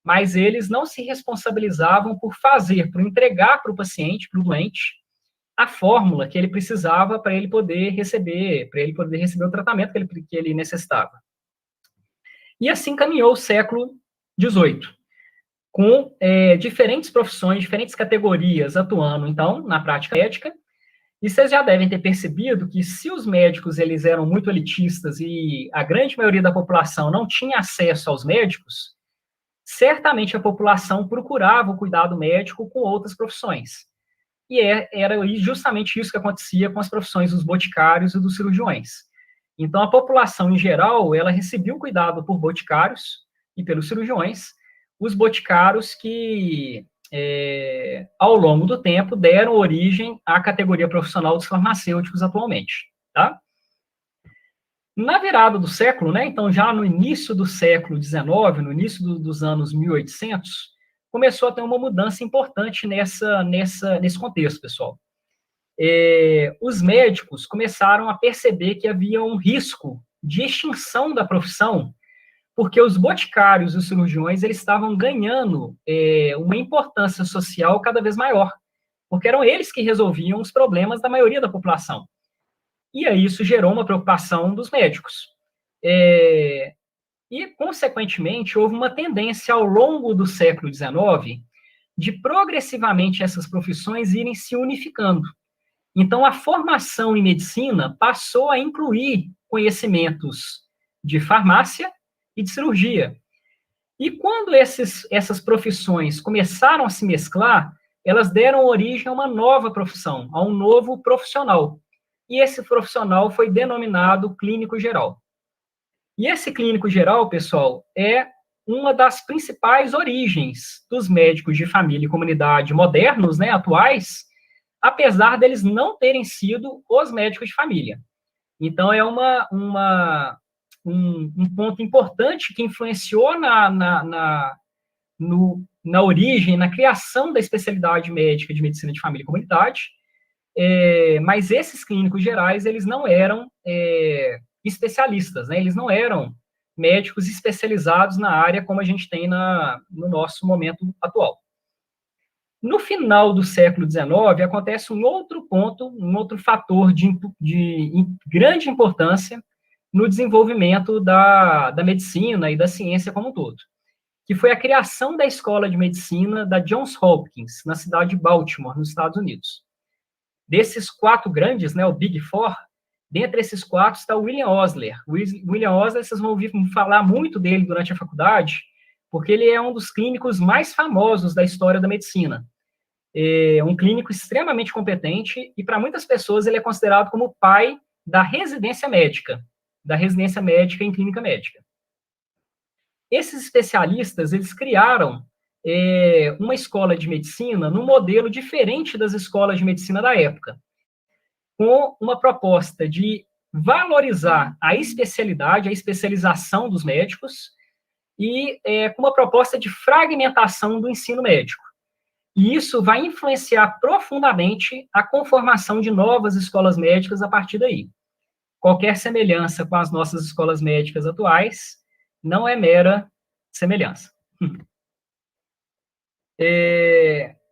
mas eles não se responsabilizavam por entregar para o paciente, para o doente, a fórmula que ele precisava para ele poder receber o tratamento que ele necessitava. E assim caminhou o século XVIII, com diferentes profissões, diferentes categorias atuando, então, na prática médica. E vocês já devem ter percebido que se os médicos eles eram muito elitistas e a grande maioria da população não tinha acesso aos médicos, certamente a população procurava o cuidado médico com outras profissões. E era justamente isso que acontecia com as profissões dos boticários e dos cirurgiões. Então, a população, em geral, ela recebia o cuidado por boticários e pelos cirurgiões, os boticários que ao longo do tempo, deram origem à categoria profissional dos farmacêuticos atualmente, tá? Na virada do século, né, então já no início do século XIX, no início dos anos 1800, começou a ter uma mudança importante nesse contexto, pessoal. Os médicos começaram a perceber que havia um risco de extinção da profissão, porque os boticários e os cirurgiões eles estavam ganhando uma importância social cada vez maior, porque eram eles que resolviam os problemas da maioria da população. E aí isso gerou uma preocupação dos médicos. E, consequentemente, houve uma tendência ao longo do século XIX de progressivamente essas profissões irem se unificando. Então, a formação em medicina passou a incluir conhecimentos de farmácia e de cirurgia. E quando essas profissões começaram a se mesclar, elas deram origem a uma nova profissão, a um novo profissional. E esse profissional foi denominado clínico geral. E esse clínico geral, pessoal, é uma das principais origens dos médicos de família e comunidade modernos, né, atuais, apesar deles não terem sido os médicos de família. Então, é um ponto importante que influenciou na origem, na criação da especialidade médica de medicina de família e comunidade, mas esses clínicos gerais, eles não eram especialistas, né? Eles não eram médicos especializados na área como a gente tem no nosso momento atual. No final do século XIX, acontece um outro ponto, um outro fator de grande importância no desenvolvimento da medicina e da ciência como um todo, que foi a criação da escola de medicina da Johns Hopkins, na cidade de Baltimore, nos Estados Unidos. Desses 4 grandes, né, o Big Four, dentre esses 4 está o William Osler. O William Osler, vocês vão ouvir falar muito dele durante a faculdade, porque ele é um dos clínicos mais famosos da história da medicina. É um clínico extremamente competente e, para muitas pessoas, ele é considerado como o pai da residência médica em clínica médica. Esses especialistas, eles criaram uma escola de medicina num modelo diferente das escolas de medicina da época, com uma proposta de valorizar a especialidade, a especialização dos médicos, e com uma proposta de fragmentação do ensino médico. E isso vai influenciar profundamente a conformação de novas escolas médicas a partir daí. Qualquer semelhança com as nossas escolas médicas atuais não é mera semelhança.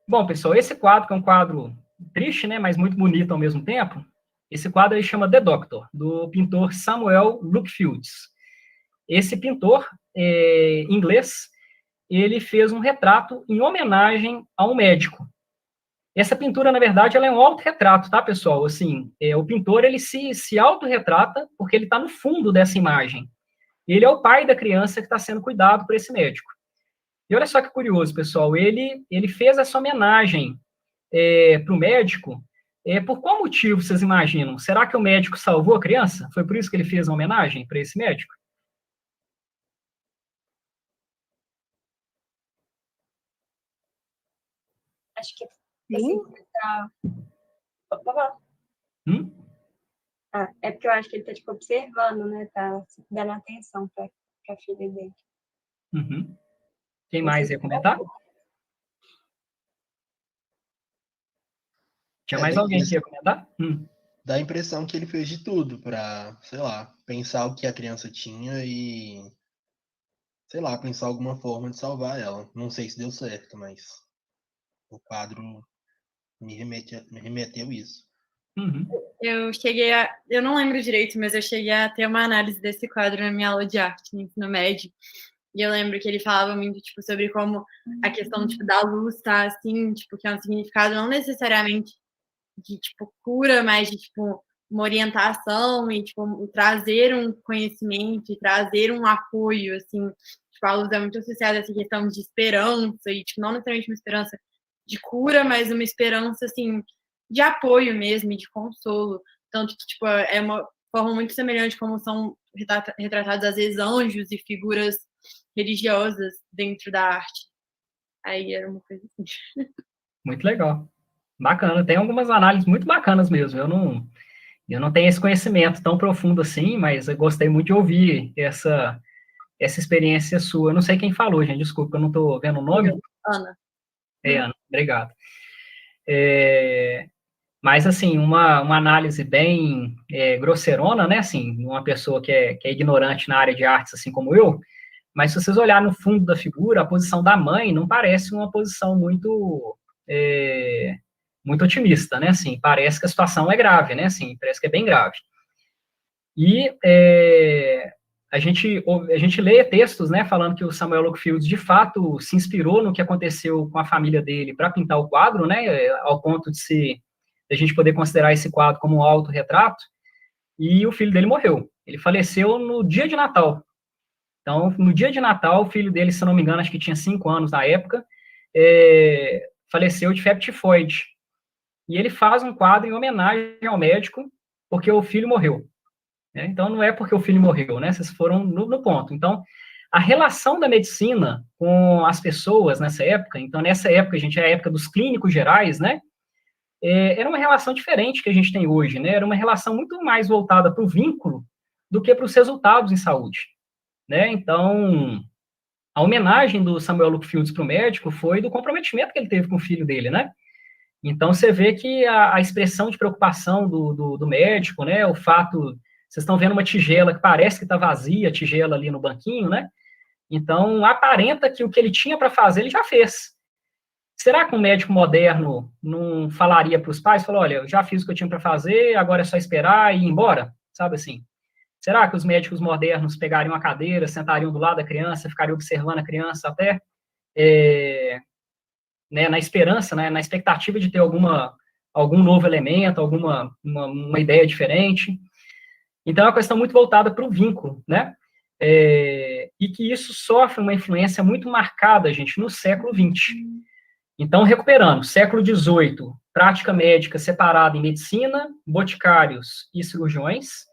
Bom, pessoal, esse quadro, que é um quadro triste, né, mas muito bonito ao mesmo tempo, esse quadro ele chama The Doctor, do pintor Samuel Lookfields. Esse pintor inglês, ele fez um retrato em homenagem a um médico. Essa pintura, na verdade, ela é um autorretrato, tá, pessoal? Assim, o pintor, ele se autorretrata porque ele está no fundo dessa imagem. Ele é o pai da criança que está sendo cuidado por esse médico. E olha só que curioso, pessoal, ele fez essa homenagem para o médico. Por qual motivo, vocês imaginam? Será que o médico salvou a criança? Foi por isso que ele fez a homenagem para esse médico? Acho que assim, é porque eu acho que ele tá tipo observando, né? Tá dando atenção para a filha dele. Uhum. Quem mais ia comentar? Tinha mais alguém que ia comentar? Dá a impressão que ele fez de tudo para, sei lá, pensar o que a criança tinha e, sei lá, pensar alguma forma de salvar ela. Não sei se deu certo, mas o quadro me remeteu isso. Uhum. Eu não lembro direito, mas eu cheguei a ter uma análise desse quadro na minha aula de arte no ensino médio. E eu lembro que ele falava muito, tipo, sobre como a questão, tipo, da luz tá, assim, tipo, que é um significado não necessariamente de, tipo, cura, mas de, tipo, uma orientação e, tipo, trazer um conhecimento e trazer um apoio, assim. Tipo, a luz é muito associada a essa questão de esperança e, tipo, não necessariamente uma esperança de cura, mas uma esperança, assim, de apoio mesmo e de consolo. Tanto que, tipo, é uma forma muito semelhante como são retratados, às vezes, anjos e figuras religiosas dentro da arte. Aí era uma coisa assim. Muito legal. Bacana. Tem algumas análises muito bacanas mesmo. Eu não tenho esse conhecimento tão profundo assim, mas eu gostei muito de ouvir essa experiência sua. Eu não sei quem falou, gente. Desculpa, eu não estou vendo o nome. Ana. Ana, obrigado. Mas, assim, uma análise bem grosseirona, né? Assim, uma pessoa que é ignorante na área de artes, assim como eu. Mas se vocês olharem no fundo da figura, a posição da mãe não parece uma posição muito otimista, né? Assim, parece que a situação é grave, né? Assim, parece que é bem grave. E a gente lê textos, né, falando que o Samuel Lookfields, de fato, se inspirou no que aconteceu com a família dele para pintar o quadro, né? Ao ponto de a gente poder considerar esse quadro como um autorretrato. E o filho dele morreu. Ele faleceu no dia de Natal. Então, no dia de Natal, o filho dele, se eu não me engano, acho que tinha 5 anos na época, faleceu de febre tifoide. E ele faz um quadro em homenagem ao médico, porque o filho morreu. Né? Então, não é porque o filho morreu, né? Vocês foram no ponto. Então, a relação da medicina com as pessoas nessa época, então, nessa época, gente, é a época dos clínicos gerais, né? Era uma relação diferente que a gente tem hoje, né? Era uma relação muito mais voltada para o vínculo do que para os resultados em saúde, né? Então, a homenagem do Samuel Luke Fields para o médico foi do comprometimento que ele teve com o filho dele, né? Então, você vê que a expressão de preocupação do médico, né? O fato, vocês estão vendo uma tigela que parece que está vazia, a tigela ali no banquinho, né? Então, aparenta que o que ele tinha para fazer, ele já fez. Será que um médico moderno não falaria para os pais, falou, olha, eu já fiz o que eu tinha para fazer, agora é só esperar e ir embora? Sabe assim? Será que os médicos modernos pegariam a cadeira, sentariam do lado da criança, ficariam observando a criança até, né, na esperança, né, na expectativa de ter algum novo elemento, uma ideia diferente? Então, é uma questão muito voltada para o vínculo, né? E que isso sofre uma influência muito marcada, gente, no século XX. Então, recuperando, século XVIII, prática médica separada em medicina, boticários e cirurgiões.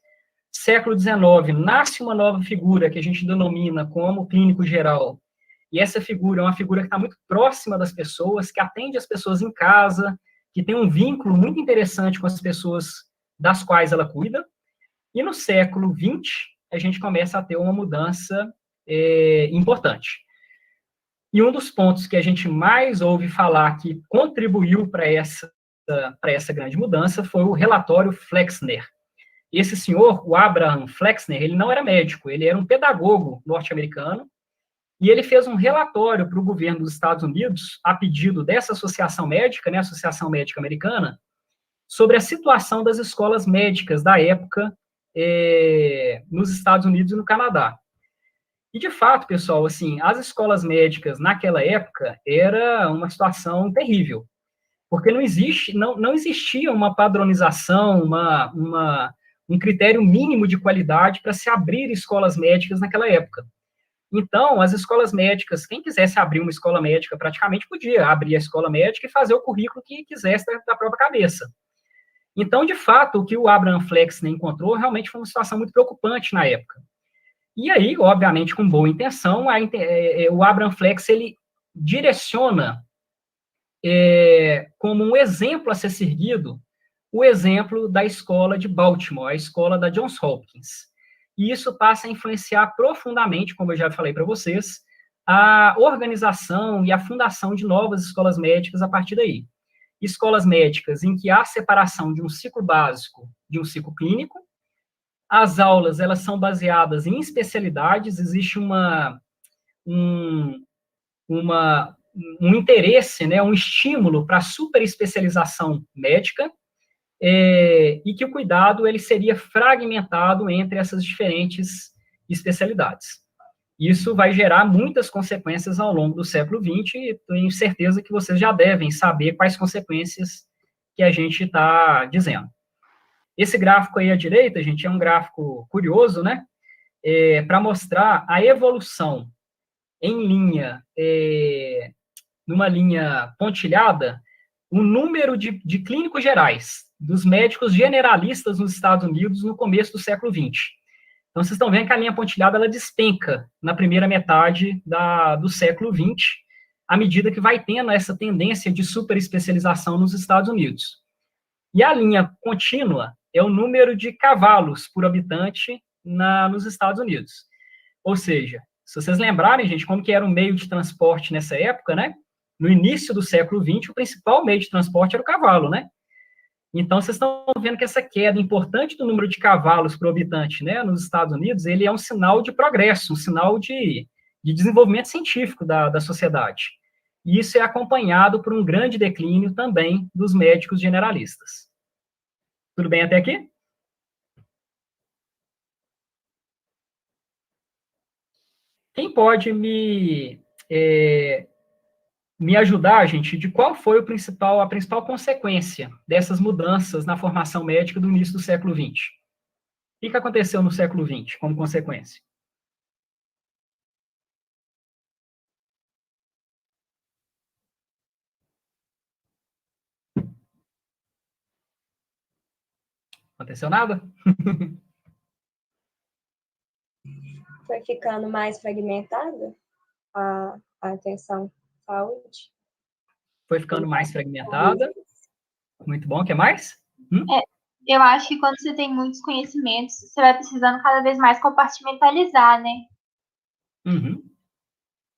Século XIX, nasce uma nova figura que a gente denomina como clínico geral. E essa figura é uma figura que está muito próxima das pessoas, que atende as pessoas em casa, que tem um vínculo muito interessante com as pessoas das quais ela cuida. E no século XX, a gente começa a ter uma mudança importante. E um dos pontos que a gente mais ouve falar que contribuiu para essa grande mudança foi o relatório Flexner. Esse senhor, o Abraham Flexner, ele não era médico, ele era um pedagogo norte-americano, e ele fez um relatório para o governo dos Estados Unidos, a pedido dessa associação médica, né, Associação Médica Americana, sobre a situação das escolas médicas da época nos Estados Unidos e no Canadá. E, de fato, pessoal, assim, as escolas médicas naquela época era uma situação terrível, porque não existia uma padronização, um critério mínimo de qualidade para se abrir escolas médicas naquela época. Então, as escolas médicas, quem quisesse abrir uma escola médica, praticamente podia abrir a escola médica e fazer o currículo que quisesse da própria cabeça. Então, de fato, o que o Abraham Flexner encontrou realmente foi uma situação muito preocupante na época. E aí, obviamente, com boa intenção, o Abraham Flex, ele direciona como um exemplo a ser seguido o exemplo da escola de Baltimore, a escola da Johns Hopkins. E isso passa a influenciar profundamente, como eu já falei para vocês, a organização e a fundação de novas escolas médicas a partir daí. Escolas médicas em que há separação de um ciclo básico de um ciclo clínico. As aulas, elas são baseadas em especialidades, existe um interesse, né, um estímulo para a superespecialização médica, e que o cuidado ele seria fragmentado entre essas diferentes especialidades. Isso vai gerar muitas consequências ao longo do século XX, e tenho certeza que vocês já devem saber quais consequências que a gente está dizendo. Esse gráfico aí à direita, gente, é um gráfico curioso, né? Para mostrar a evolução em linha, numa linha pontilhada, o número de clínicos gerais, dos médicos generalistas nos Estados Unidos no começo do século XX. Então, vocês estão vendo que a linha pontilhada, ela despenca na primeira metade do século XX, à medida que vai tendo essa tendência de superespecialização nos Estados Unidos. E a linha contínua é o número de cavalos por habitante nos Estados Unidos. Ou seja, se vocês lembrarem, gente, como que era o meio de transporte nessa época, né? No início do século XX, o principal meio de transporte era o cavalo, né? Então, vocês estão vendo que essa queda importante do número de cavalos por habitante, né, nos Estados Unidos, ele é um sinal de progresso, um sinal de desenvolvimento científico da sociedade. E isso é acompanhado por um grande declínio também dos médicos generalistas. Tudo bem até aqui? Quem pode me ajudar, gente, de qual foi a principal consequência dessas mudanças na formação médica do início do século XX? O que aconteceu no século XX como consequência? Aconteceu nada? Foi ficando mais fragmentada a atenção à saúde. Foi ficando mais fragmentada. Muito bom. O que mais? Eu acho que quando você tem muitos conhecimentos, você vai precisando cada vez mais compartimentalizar, né? Uhum.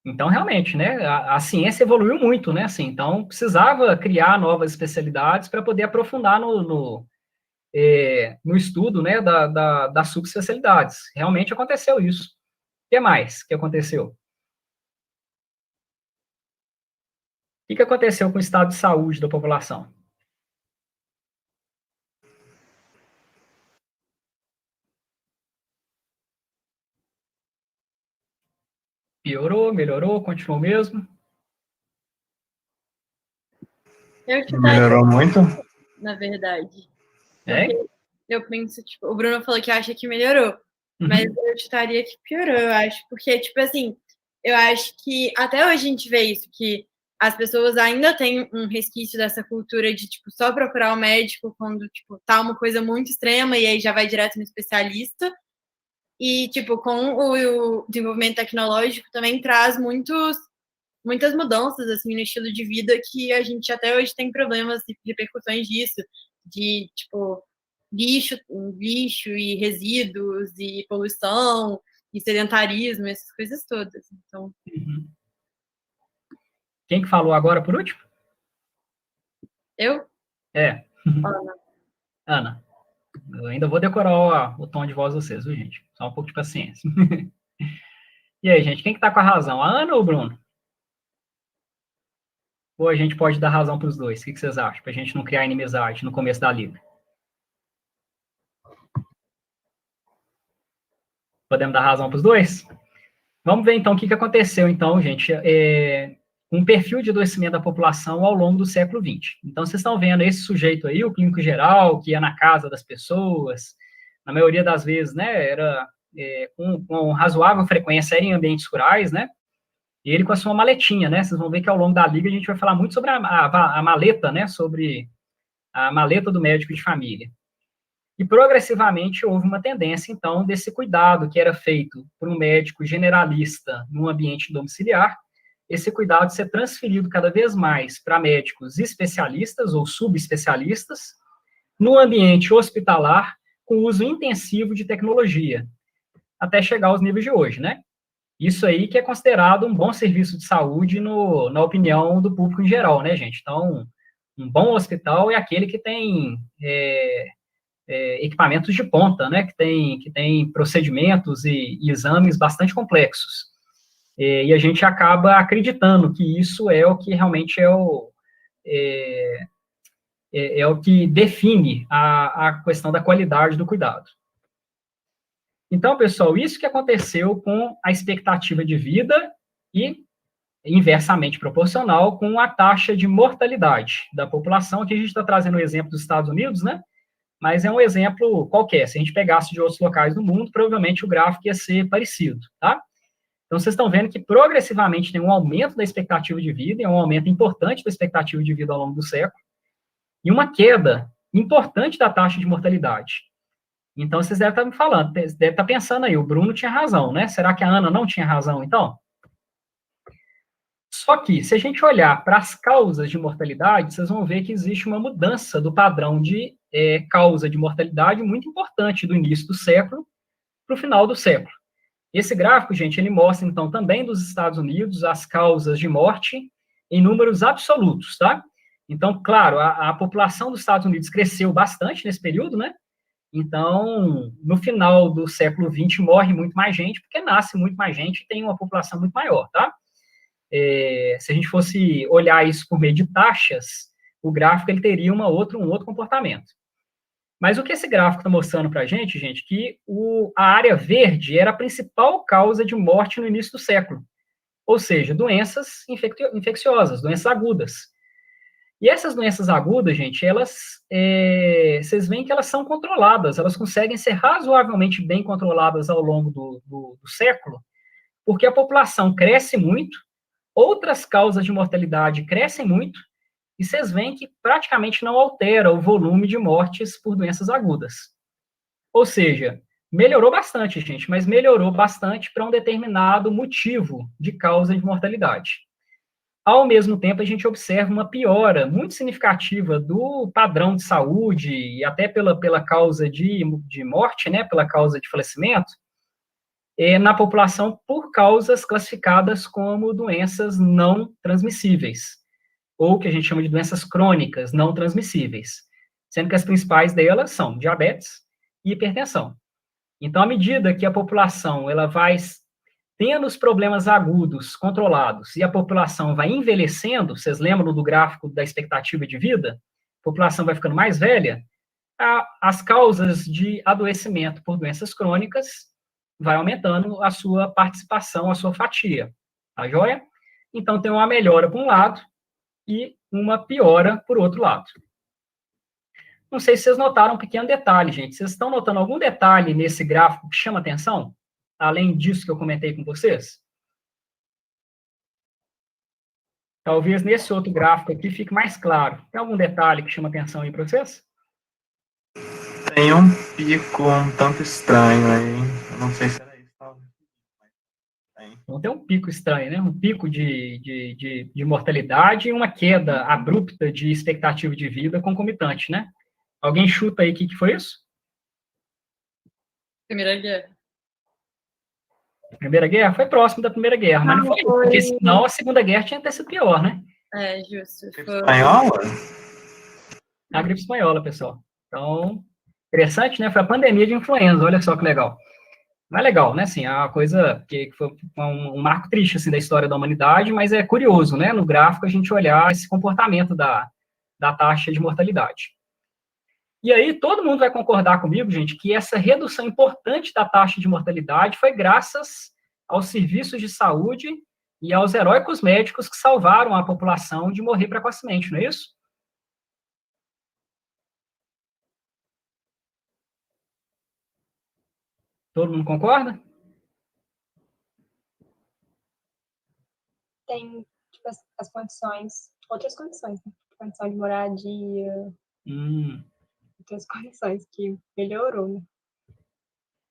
Então, realmente, né, a ciência evoluiu muito, né, assim, então precisava criar novas especialidades para poder aprofundar no estudo, né, das subespecialidades. Realmente aconteceu isso. O que mais que aconteceu? O que aconteceu com o estado de saúde da população? Piorou, melhorou, continuou mesmo? Eu chutaria, Melhorou muito? na verdade. É? Porque eu penso, tipo, o Bruno falou que acha que melhorou, Uhum. mas eu chutaria que piorou, eu acho. Porque, tipo assim, eu acho que até hoje a gente vê isso, que as pessoas ainda têm um resquício dessa cultura de, tipo, só procurar o médico quando, tipo, tá uma coisa muito extrema e aí já vai direto no especialista. E, tipo, com o desenvolvimento tecnológico também traz muitas mudanças, assim, no estilo de vida que a gente até hoje tem problemas e repercussões disso, de, tipo, lixo e resíduos e poluição e sedentarismo, essas coisas todas. Então, Uhum. Quem que falou agora por último? eu? Ana. Ana. Eu ainda vou decorar o tom de voz de vocês, viu, gente? Só um pouco de paciência. E aí, gente, quem que tá com a razão? A Ana ou o Bruno? Ou a gente pode dar razão para os dois? O que vocês acham? Para a gente não criar inimizade no começo da liga. Podemos dar razão para os dois? Vamos ver, então, o que aconteceu, então, gente, com o perfil de adoecimento da população ao longo do século XX. Então, vocês estão vendo esse sujeito aí, o clínico geral, que ia na casa das pessoas, na maioria das vezes, né, era com razoável frequência, era em ambientes rurais, né, e ele com a sua maletinha, né, vocês vão ver que ao longo da liga a gente vai falar muito sobre a maleta, né, sobre a maleta do médico de família. E progressivamente houve uma tendência, então, desse cuidado que era feito por um médico generalista no ambiente domiciliar, esse cuidado ser transferido cada vez mais para médicos especialistas ou subespecialistas no ambiente hospitalar com uso intensivo de tecnologia, até chegar aos níveis de hoje, né? Isso aí que é considerado um bom serviço de saúde na opinião do público em geral, né, gente? Então, um bom hospital é aquele que tem equipamentos de ponta, né, que tem procedimentos e exames bastante complexos. E a gente acaba acreditando que isso é o que realmente é o que define a questão da qualidade do cuidado. Então, pessoal, isso que aconteceu com a expectativa de vida e inversamente proporcional com a taxa de mortalidade da população. Aqui a gente está trazendo o exemplo dos Estados Unidos, né? Mas é um exemplo qualquer. Se a gente pegasse de outros locais do mundo, provavelmente o gráfico ia ser parecido, tá? Então, vocês estão vendo que progressivamente tem um aumento da expectativa de vida, é um aumento importante da expectativa de vida ao longo do século, e uma queda importante da taxa de mortalidade. Então, vocês devem estar me falando, devem estar pensando aí, o Bruno tinha razão, né? Será que a Ana não tinha razão, então? Só que, se a gente olhar para as causas de mortalidade, vocês vão ver que existe uma mudança do padrão de causa de mortalidade muito importante do início do século para o final do século. Esse gráfico, gente, ele mostra, então, também dos Estados Unidos as causas de morte em números absolutos, tá? Então, claro, a população dos Estados Unidos cresceu bastante nesse período, né? Então, no final do século XX, morre muito mais gente, porque nasce muito mais gente e tem uma população muito maior, tá? Se a gente fosse olhar isso por meio de taxas, o gráfico ele teria um outro comportamento. Mas o que esse gráfico está mostrando para a gente, que a área verde era a principal causa de morte no início do século, ou seja, doenças infecciosas, doenças agudas. E essas doenças agudas, gente, vocês veem que elas são controladas, elas conseguem ser razoavelmente bem controladas ao longo do século, porque a população cresce muito, outras causas de mortalidade crescem muito, e vocês veem que praticamente não altera o volume de mortes por doenças agudas. Ou seja, melhorou bastante, gente, mas melhorou bastante para um determinado motivo de causa de mortalidade. Ao mesmo tempo, a gente observa uma piora muito significativa do padrão de saúde e até pela causa de morte, né, pela causa de falecimento, na população por causas classificadas como doenças não transmissíveis, ou que a gente chama de doenças crônicas não transmissíveis, sendo que as principais delas são diabetes e hipertensão. Então, à medida que a população ela vai tendo os problemas agudos controlados e a população vai envelhecendo, vocês lembram do gráfico da expectativa de vida? A população vai ficando mais velha, as causas de adoecimento por doenças crônicas vai aumentando a sua participação, a sua fatia, tá joia? Então, tem uma melhora por um lado e uma piora por outro lado. Não sei se vocês notaram um pequeno detalhe, gente. Vocês estão notando algum detalhe nesse gráfico que chama atenção? Além disso que eu comentei com vocês? Talvez nesse outro gráfico aqui fique mais claro. Tem algum detalhe que chama atenção aí para vocês? Tem um pico um tanto estranho aí. Eu não sei se era isso. Então, tem um pico estranho, né? Um pico de mortalidade e uma queda abrupta de expectativa de vida concomitante, né? Alguém chuta aí o que foi isso? Primeira Guerra. Primeira Guerra? Foi próximo da Primeira Guerra, mas não foi, porque senão a Segunda Guerra tinha que ter sido pior, né? É, justo. Gripe espanhola? A gripe espanhola, pessoal. Então, interessante, né? Foi a pandemia de influenza, olha só que legal. Mas legal, né? Assim, é uma coisa que foi um marco triste, assim, da história da humanidade, mas é curioso, né? No gráfico a gente olhar esse comportamento da taxa de mortalidade. E aí, todo mundo vai concordar comigo, gente, que essa redução importante da taxa de mortalidade foi graças aos serviços de saúde e aos heróicos médicos que salvaram a população de morrer precocemente, não é isso? Todo mundo concorda? Tem tipo, as condições, outras condições, né? Condição de moradia, outras condições que melhorou, né?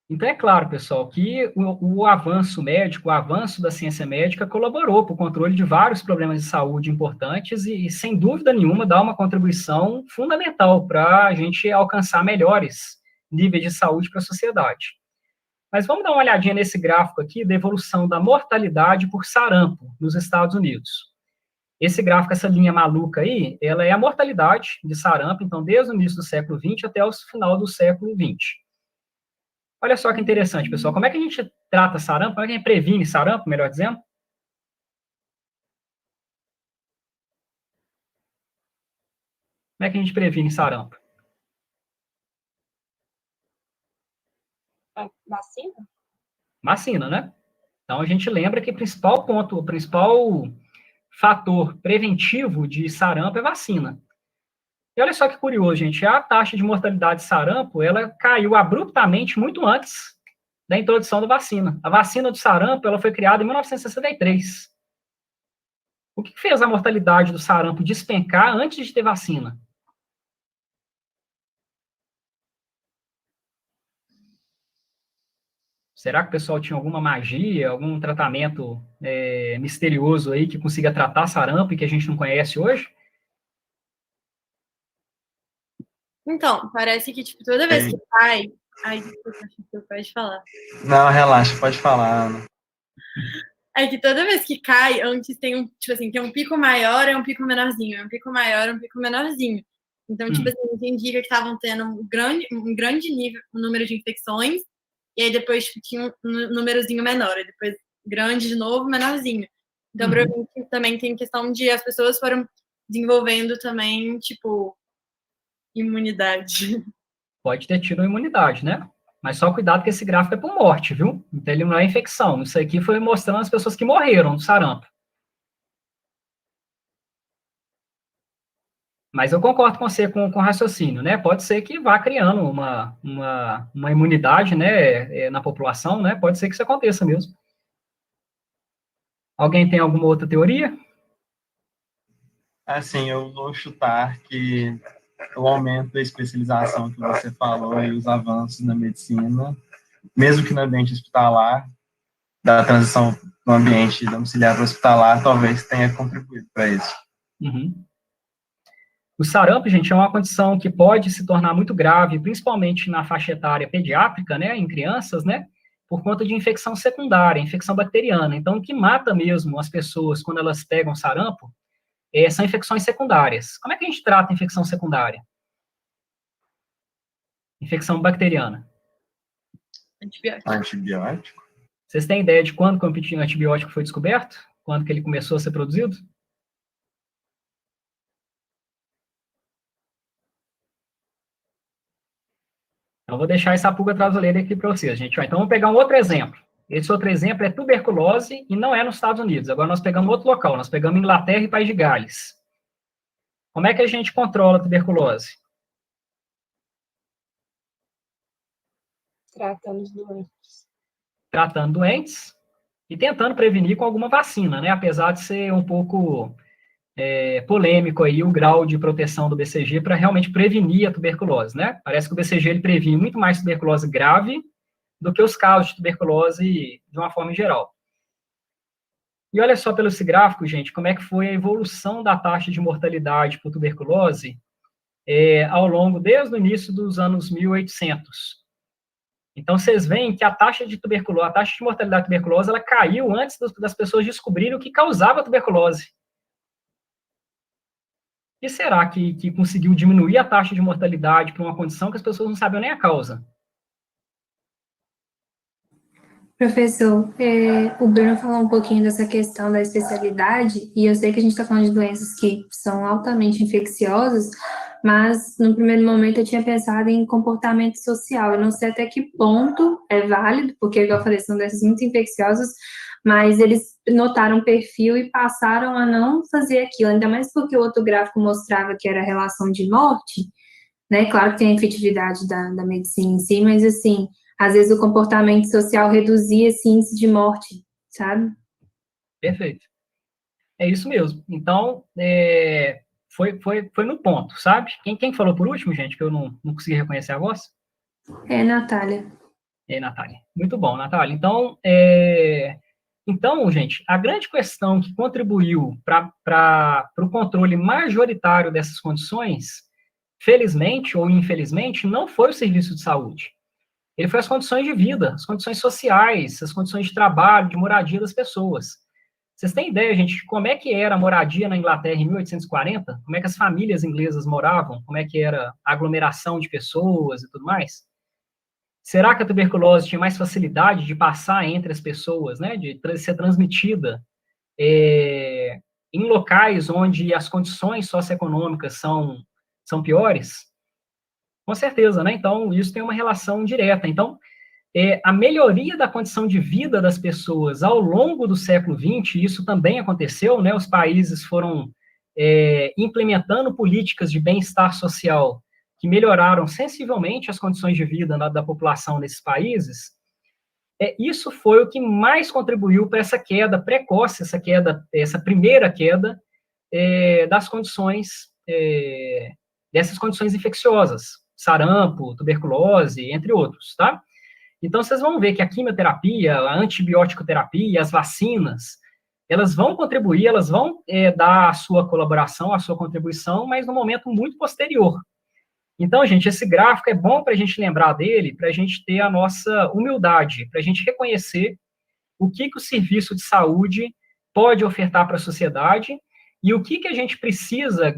Então, é claro, pessoal, que o avanço médico, o avanço da ciência médica colaborou para o controle de vários problemas de saúde importantes e, sem dúvida nenhuma, dá uma contribuição fundamental para a gente alcançar melhores níveis de saúde para a sociedade. Mas vamos dar uma olhadinha nesse gráfico aqui da evolução da mortalidade por sarampo nos Estados Unidos. Esse gráfico, essa linha maluca aí, ela é a mortalidade de sarampo, então, desde o início do século XX até o final do século XX. Olha só que interessante, pessoal. Como é que a gente trata sarampo? Como é que a gente previne sarampo, melhor dizendo? Como é que a gente previne sarampo? Vacina? Vacina, né? Então, a gente lembra que o principal ponto, o principal fator preventivo de sarampo é vacina. E olha só que curioso, gente, a taxa de mortalidade de sarampo, ela caiu abruptamente muito antes da introdução da vacina. A vacina do sarampo, ela foi criada em 1963. O que fez a mortalidade do sarampo despencar antes de ter vacina? Será que o pessoal tinha alguma magia, algum tratamento misterioso aí que consiga tratar sarampo e que a gente não conhece hoje? Então, parece que, tipo, toda vez que cai... Ai, desculpa, acho que você pode falar. Não, relaxa, pode falar, Ana. É que toda vez que cai, antes tem um, tipo assim, tem um pico maior e um pico menorzinho, um pico maior e um pico menorzinho. Então, tipo assim, isso indica que estavam tendo um grande nível, um número de infecções, e aí depois tipo, tinha um númerozinho menor, e depois grande de novo, menorzinho. Então, provavelmente também tem questão de as pessoas foram desenvolvendo também, tipo, imunidade. Pode ter tido imunidade, né? Mas só cuidado que esse gráfico é por morte, viu? Então ele não é infecção. Isso aqui foi mostrando as pessoas que morreram do sarampo. Mas eu concordo com você com o raciocínio, né? Pode ser que vá criando uma imunidade, né, na população, né? Pode ser que isso aconteça mesmo. Alguém tem alguma outra teoria? Assim, eu vou chutar que o aumento da especialização que você falou e os avanços na medicina, mesmo que no ambiente hospitalar, da transição do ambiente domiciliar para hospitalar, talvez tenha contribuído para isso. Uhum. O sarampo, gente, é uma condição que pode se tornar muito grave, principalmente na faixa etária pediátrica, né, em crianças, né, por conta de infecção secundária, infecção bacteriana. Então, o que mata mesmo as pessoas quando elas pegam sarampo são infecções secundárias. Como é que a gente trata a infecção secundária? Infecção bacteriana. Antibiótico. Vocês têm ideia de quando que o antibiótico foi descoberto? Quando que ele começou a ser produzido? Eu vou deixar essa pulga atrás da orelha aqui para vocês, gente. Então, vamos pegar um outro exemplo. Esse outro exemplo é tuberculose e não é nos Estados Unidos. Agora, nós pegamos outro local. Nós pegamos Inglaterra e País de Gales. Como é que a gente controla a tuberculose? Tratando os doentes. Tratando doentes e tentando prevenir com alguma vacina, né? Apesar de ser um pouco polêmico aí o grau de proteção do BCG para realmente prevenir a tuberculose, né? Parece que o BCG ele previne muito mais tuberculose grave do que os casos de tuberculose de uma forma geral. E olha só pelo esse gráfico, gente, como é que foi a evolução da taxa de mortalidade por tuberculose ao longo, desde o início dos anos 1800. Então, vocês veem que a taxa de mortalidade de tuberculose, ela caiu antes das pessoas descobrirem o que causava a tuberculose. E será que conseguiu diminuir a taxa de mortalidade para uma condição que as pessoas não sabiam nem a causa? Professor, o Bruno falou um pouquinho dessa questão da especialidade, e eu sei que a gente está falando de doenças que são altamente infecciosas, mas no primeiro momento eu tinha pensado em comportamento social. Eu não sei até que ponto é válido, porque, igual eu falei, são doenças muito infecciosas, mas eles notaram o perfil e passaram a não fazer aquilo, ainda mais porque o outro gráfico mostrava que era a relação de morte, né? Claro que tem a efetividade da medicina em si, mas, assim, às vezes o comportamento social reduzia esse índice de morte, sabe? Perfeito. É isso mesmo. Então, foi no ponto, sabe? Quem falou por último, gente, que eu não consegui reconhecer a voz? Natália. Natália. Muito bom, Natália. Então, gente, a grande questão que contribuiu para o controle majoritário dessas condições, felizmente ou infelizmente, não foi o serviço de saúde. Ele foi as condições de vida, as condições sociais, as condições de trabalho, de moradia das pessoas. Vocês têm ideia, gente, de como é que era a moradia na Inglaterra em 1840? Como é que as famílias inglesas moravam? Como é que era a aglomeração de pessoas e tudo mais? Será que a tuberculose tinha mais facilidade de passar entre as pessoas, né, de ser transmitida em locais onde as condições socioeconômicas são piores? Com certeza, né? Então, isso tem uma relação direta. Então, a melhoria da condição de vida das pessoas ao longo do século XX, isso também aconteceu, né? Os países foram implementando políticas de bem-estar social que melhoraram sensivelmente as condições de vida da população nesses países. Isso foi o que mais contribuiu para essa queda precoce, essa primeira queda das condições, dessas condições infecciosas, sarampo, tuberculose, entre outros, tá? Então, vocês vão ver que a quimioterapia, a antibiótico-terapia, as vacinas, elas vão contribuir, elas vão dar a sua colaboração, a sua contribuição, mas num momento muito posterior. Então, gente, esse gráfico é bom para a gente lembrar dele, para a gente ter a nossa humildade, para a gente reconhecer o que o serviço de saúde pode ofertar para a sociedade e o que a gente precisa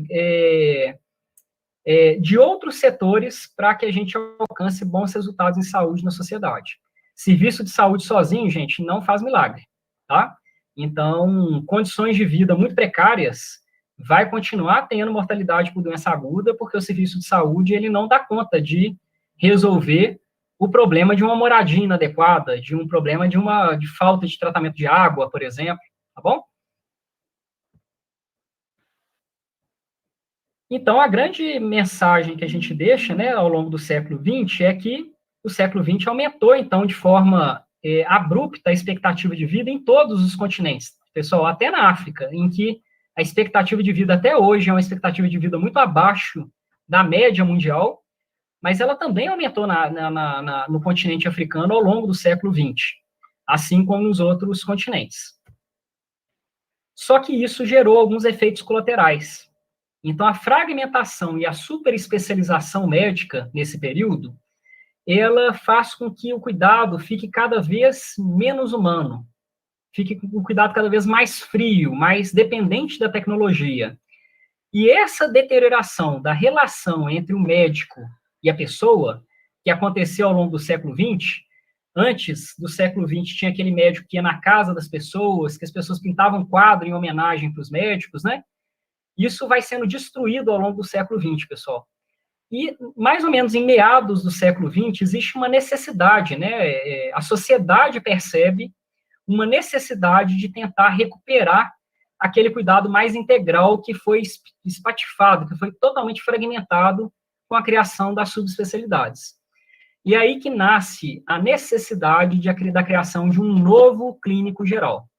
de outros setores para que a gente alcance bons resultados em saúde na sociedade. Serviço de saúde sozinho, gente, não faz milagre, tá? Então, condições de vida muito precárias vai continuar tendo mortalidade por doença aguda, porque o serviço de saúde ele não dá conta de resolver o problema de uma moradia inadequada, de um problema de falta de tratamento de água, por exemplo, tá bom? Então, a grande mensagem que a gente deixa, né, ao longo do século XX é que o século XX aumentou, então, de forma abrupta a expectativa de vida em todos os continentes. Pessoal, até na África, em que a expectativa de vida até hoje é uma expectativa de vida muito abaixo da média mundial, mas ela também aumentou no continente africano ao longo do século XX, assim como nos outros continentes. Só que isso gerou alguns efeitos colaterais. Então, a fragmentação e a superespecialização médica nesse período, ela faz com que o cuidado fique cada vez menos humano, fique o cuidado cada vez mais frio, mais dependente da tecnologia. E essa deterioração da relação entre o médico e a pessoa, que aconteceu ao longo do século XX, antes do século XX tinha aquele médico que ia na casa das pessoas, que as pessoas pintavam quadro em homenagem para os médicos, né? Isso vai sendo destruído ao longo do século XX, pessoal. E, mais ou menos em meados do século XX, existe uma necessidade, né? A sociedade percebe uma necessidade de tentar recuperar aquele cuidado mais integral que foi espatifado, que foi totalmente fragmentado com a criação das subespecialidades. E aí que nasce a necessidade da criação de um novo clínico geral.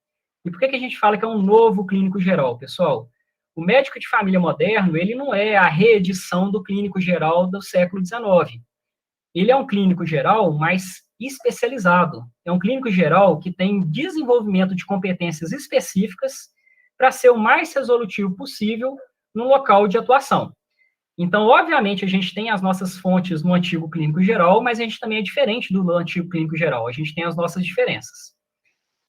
E por que a gente fala que é um novo clínico geral, pessoal? O médico de família moderno, ele não é a reedição do clínico geral do século XIX. Ele é um clínico geral mais especializado. É um clínico geral que tem desenvolvimento de competências específicas para ser o mais resolutivo possível no local de atuação. Então, obviamente, a gente tem as nossas fontes no antigo clínico geral, mas a gente também é diferente do antigo clínico geral. A gente tem as nossas diferenças.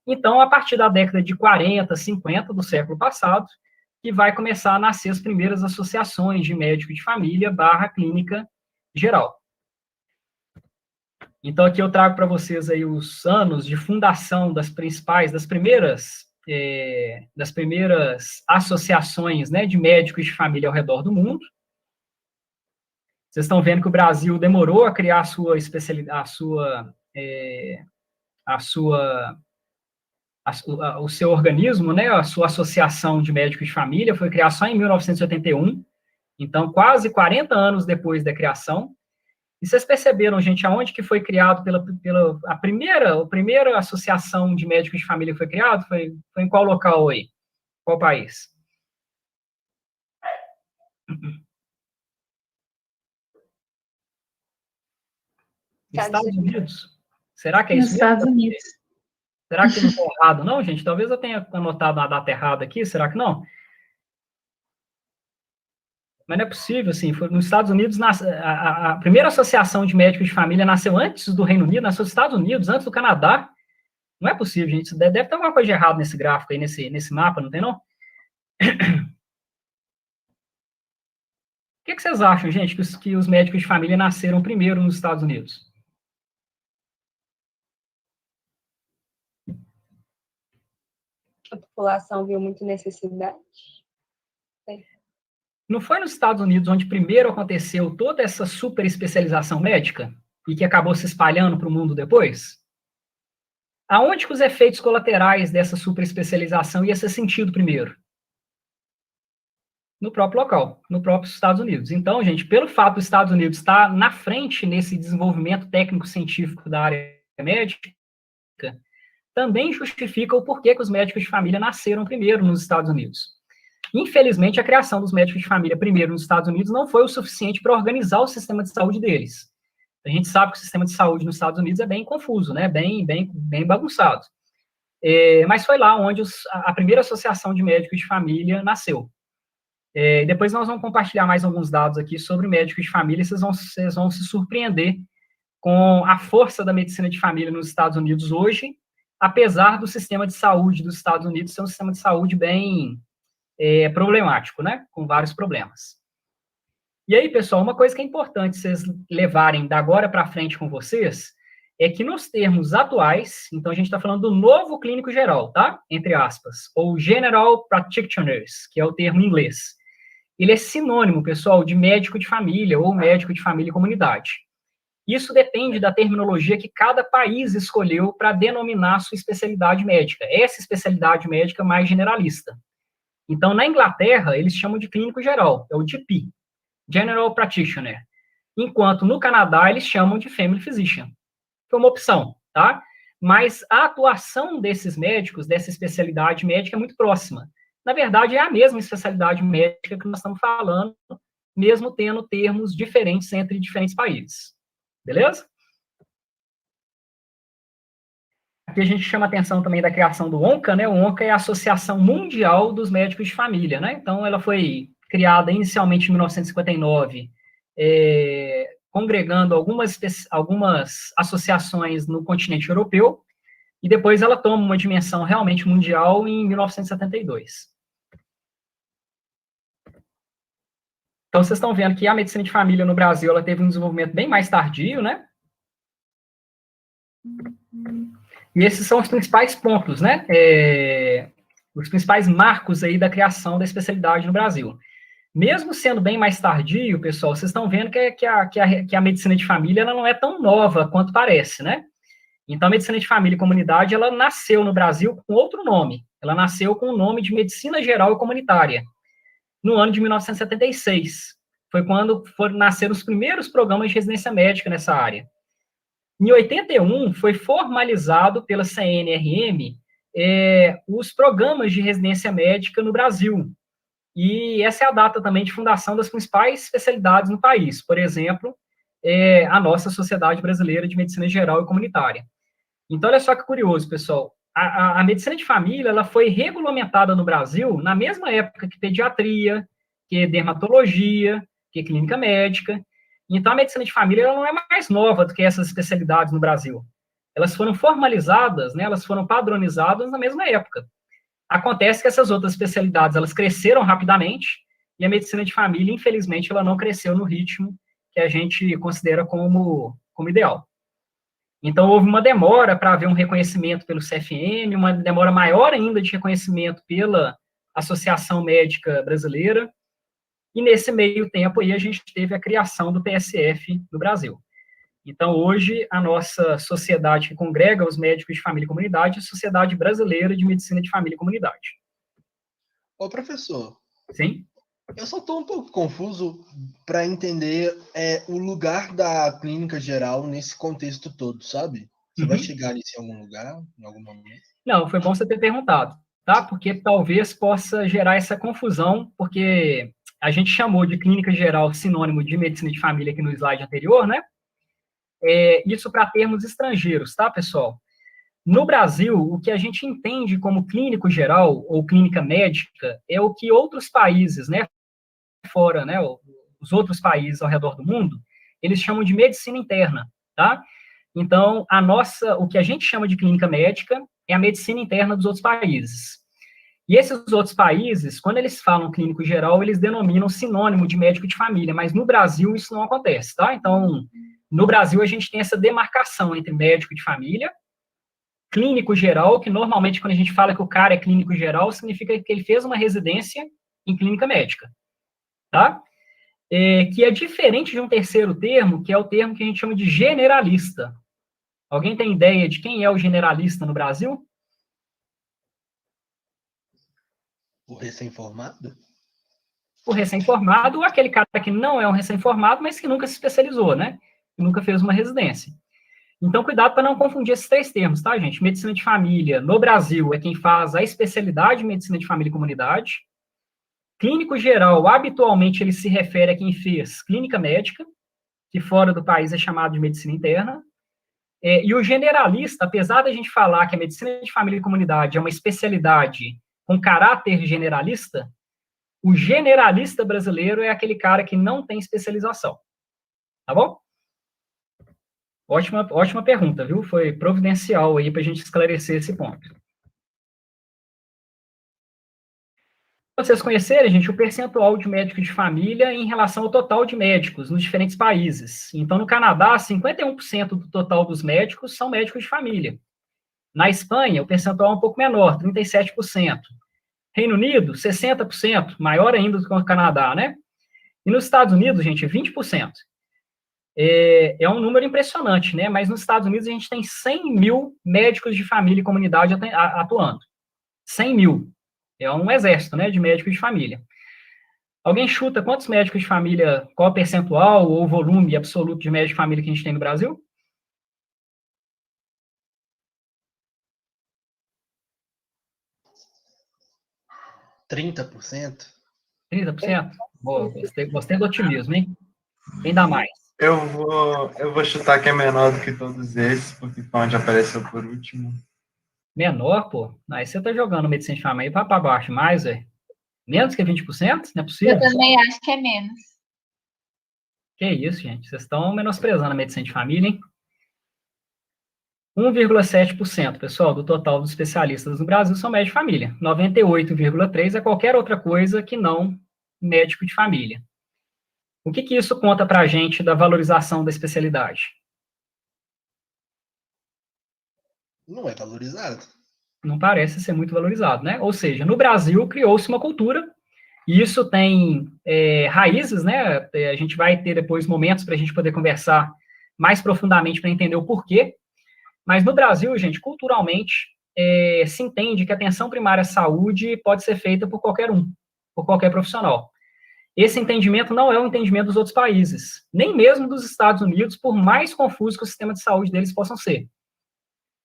Então, a partir da década de 40, 50 do século passado, que vai começar a nascer as primeiras associações de médico de família / clínica geral. Então, aqui eu trago para vocês aí os anos de fundação das primeiras associações, né, de médicos de família ao redor do mundo. Vocês estão vendo que o Brasil demorou a criar o seu organismo, né, a sua associação de médicos de família, foi criada só em 1981, então quase 40 anos depois da criação. E vocês perceberam, gente, aonde que foi criado a primeira associação de médicos de família que foi criado? Foi em qual local aí? Qual país? Estados Unidos? Será que é isso mesmo? Estados Unidos. Será que não está errado, não, gente? Talvez eu tenha anotado a data errada aqui, será que não? Mas não é possível, assim, foi nos Estados Unidos, a primeira associação de médicos de família nasceu antes do Reino Unido, nasceu nos Estados Unidos, antes do Canadá. Não é possível, gente, deve ter alguma coisa de errado nesse gráfico aí, nesse mapa, não tem, não? O que vocês acham, gente, que os médicos de família nasceram primeiro nos Estados Unidos? A população viu muita necessidade. Não foi nos Estados Unidos onde primeiro aconteceu toda essa super especialização médica e que acabou se espalhando para o mundo depois? Aonde que os efeitos colaterais dessa super especialização iam ser sentido primeiro? No próprio local, no próprio Estados Unidos. Então, gente, pelo fato dos Estados Unidos estar na frente nesse desenvolvimento técnico-científico da área médica, também justifica o porquê que os médicos de família nasceram primeiro nos Estados Unidos. Infelizmente, a criação dos médicos de família primeiro nos Estados Unidos não foi o suficiente para organizar o sistema de saúde deles. A gente sabe que o sistema de saúde nos Estados Unidos é bem confuso, né? Bem bagunçado. Mas foi lá onde a primeira associação de médicos de família nasceu. Depois nós vamos compartilhar mais alguns dados aqui sobre médicos de família, e vocês vão se surpreender com a força da medicina de família nos Estados Unidos hoje, apesar do sistema de saúde dos Estados Unidos ser um sistema de saúde bem problemático, né? Com vários problemas. E aí, pessoal, uma coisa que é importante vocês levarem da agora para frente com vocês é que nos termos atuais, então a gente está falando do novo clínico geral, tá? Entre aspas, ou General Practitioners, que é o termo em inglês. Ele é sinônimo, pessoal, de médico de família ou médico de família e comunidade. Isso depende da terminologia que cada país escolheu para denominar a sua especialidade médica. Essa especialidade médica mais generalista. Então, na Inglaterra, eles chamam de clínico geral, é o GP, General Practitioner. Enquanto no Canadá, eles chamam de Family Physician. Foi uma opção, tá? Mas a atuação desses médicos, dessa especialidade médica, é muito próxima. Na verdade, é a mesma especialidade médica que nós estamos falando mesmo tendo termos diferentes entre diferentes países. Beleza? Aqui a gente chama a atenção também da criação do ONCA, né? O ONCA é a Associação Mundial dos Médicos de Família, né? Então, ela foi criada inicialmente em 1959, congregando algumas associações no continente europeu, e depois ela toma uma dimensão realmente mundial em 1972. Então, vocês estão vendo que a medicina de família no Brasil, ela teve um desenvolvimento bem mais tardio, né? E esses são os principais pontos, né? Os principais marcos aí da criação da especialidade no Brasil. Mesmo sendo bem mais tardio, pessoal, vocês estão vendo que a medicina de família ela não é tão nova quanto parece, né? Então, a medicina de família e comunidade, ela nasceu no Brasil com outro nome. Ela nasceu com o nome de Medicina Geral e Comunitária, no ano de 1976. Foi quando nasceram os primeiros programas de residência médica nessa área. Em 81, foi formalizado pela CNRM os programas de residência médica no Brasil. E essa é a data também de fundação das principais especialidades no país. Por exemplo, a nossa Sociedade Brasileira de Medicina Geral e Comunitária. Então, olha só que curioso, pessoal. A medicina de família ela foi regulamentada no Brasil na mesma época que pediatria, que dermatologia, que clínica médica. Então, a medicina de família ela não é mais nova do que essas especialidades no Brasil. Elas foram formalizadas, né, elas foram padronizadas na mesma época. Acontece que essas outras especialidades, elas cresceram rapidamente, e a medicina de família, infelizmente, ela não cresceu no ritmo que a gente considera como ideal. Então, houve uma demora para haver um reconhecimento pelo CFM, uma demora maior ainda de reconhecimento pela Associação Médica Brasileira, e nesse meio tempo aí a gente teve a criação do PSF no Brasil. Então, hoje, a nossa sociedade que congrega os médicos de família e comunidade é a Sociedade Brasileira de Medicina de Família e Comunidade. Ô, professor. Sim? Eu só estou um pouco confuso para entender o lugar da clínica geral nesse contexto todo, sabe? Você vai chegar nisso em algum lugar, em algum momento? Não, foi bom você ter perguntado, tá? Porque talvez possa gerar essa confusão, porque a gente chamou de clínica geral sinônimo de medicina de família aqui no slide anterior, né? Isso para termos estrangeiros, tá, pessoal? No Brasil, o que a gente entende como clínico geral ou clínica médica é o que outros países, né, fora, né, os outros países ao redor do mundo, eles chamam de medicina interna, tá? Então, o que a gente chama de clínica médica é a medicina interna dos outros países. E esses outros países, quando eles falam clínico geral, eles denominam sinônimo de médico de família, mas no Brasil isso não acontece, tá? Então, no Brasil a gente tem essa demarcação entre médico de família, clínico geral, que normalmente quando a gente fala que o cara é clínico geral, significa que ele fez uma residência em clínica médica, tá? Que é diferente de um terceiro termo, que é o termo que a gente chama de generalista. Alguém tem ideia de quem é o generalista no Brasil? O recém-formado? O recém-formado, ou aquele cara que não é um recém-formado, mas que nunca se especializou, né? Que nunca fez uma residência. Então, cuidado para não confundir esses três termos, tá, gente? Medicina de família, no Brasil, é quem faz a especialidade de medicina de família e comunidade. Clínico geral, habitualmente, ele se refere a quem fez clínica médica, que fora do país é chamado de medicina interna. E o generalista, apesar da gente falar que a medicina de família e comunidade é uma especialidade com caráter generalista, o generalista brasileiro é aquele cara que não tem especialização. Tá bom? Ótima pergunta, viu? Foi providencial aí para a gente esclarecer esse ponto. Para vocês conhecerem, gente, o percentual de médicos de família em relação ao total de médicos nos diferentes países. Então, no Canadá, 51% do total dos médicos são médicos de família. Na Espanha, o percentual é um pouco menor, 37%. Reino Unido, 60%, maior ainda do que o Canadá, né? E nos Estados Unidos, gente, 20%. É um número impressionante, né? Mas nos Estados Unidos a gente tem 100 mil médicos de família e comunidade atuando. 100 mil. É um exército, né, de médicos de família. Alguém chuta quantos médicos de família, qual o percentual ou volume absoluto de médicos de família que a gente tem no Brasil? 30%? 30%? Boa, gostei do otimismo, hein? Quem dá mais? Eu vou chutar que é menor do que todos esses, porque foi onde apareceu por último. Menor, pô? Aí você tá jogando medicina de família para baixo mais, velho. Menos que 20%? Não é possível? Eu também acho que é menos. Que isso, gente? Vocês estão menosprezando a medicina de família, hein? 1,7%, pessoal, do total dos especialistas no Brasil são médicos de família. 98,3% é qualquer outra coisa que não médico de família. O que isso conta para a gente da valorização da especialidade? Não é valorizado. Não parece ser muito valorizado, né? Ou seja, no Brasil criou-se uma cultura, e isso tem raízes, né? A gente vai ter depois momentos para a gente poder conversar mais profundamente para entender o porquê. Mas no Brasil, gente, culturalmente, se entende que a atenção primária à saúde pode ser feita por qualquer um, por qualquer profissional. Esse entendimento não é o entendimento dos outros países, nem mesmo dos Estados Unidos, por mais confuso que o sistema de saúde deles possam ser.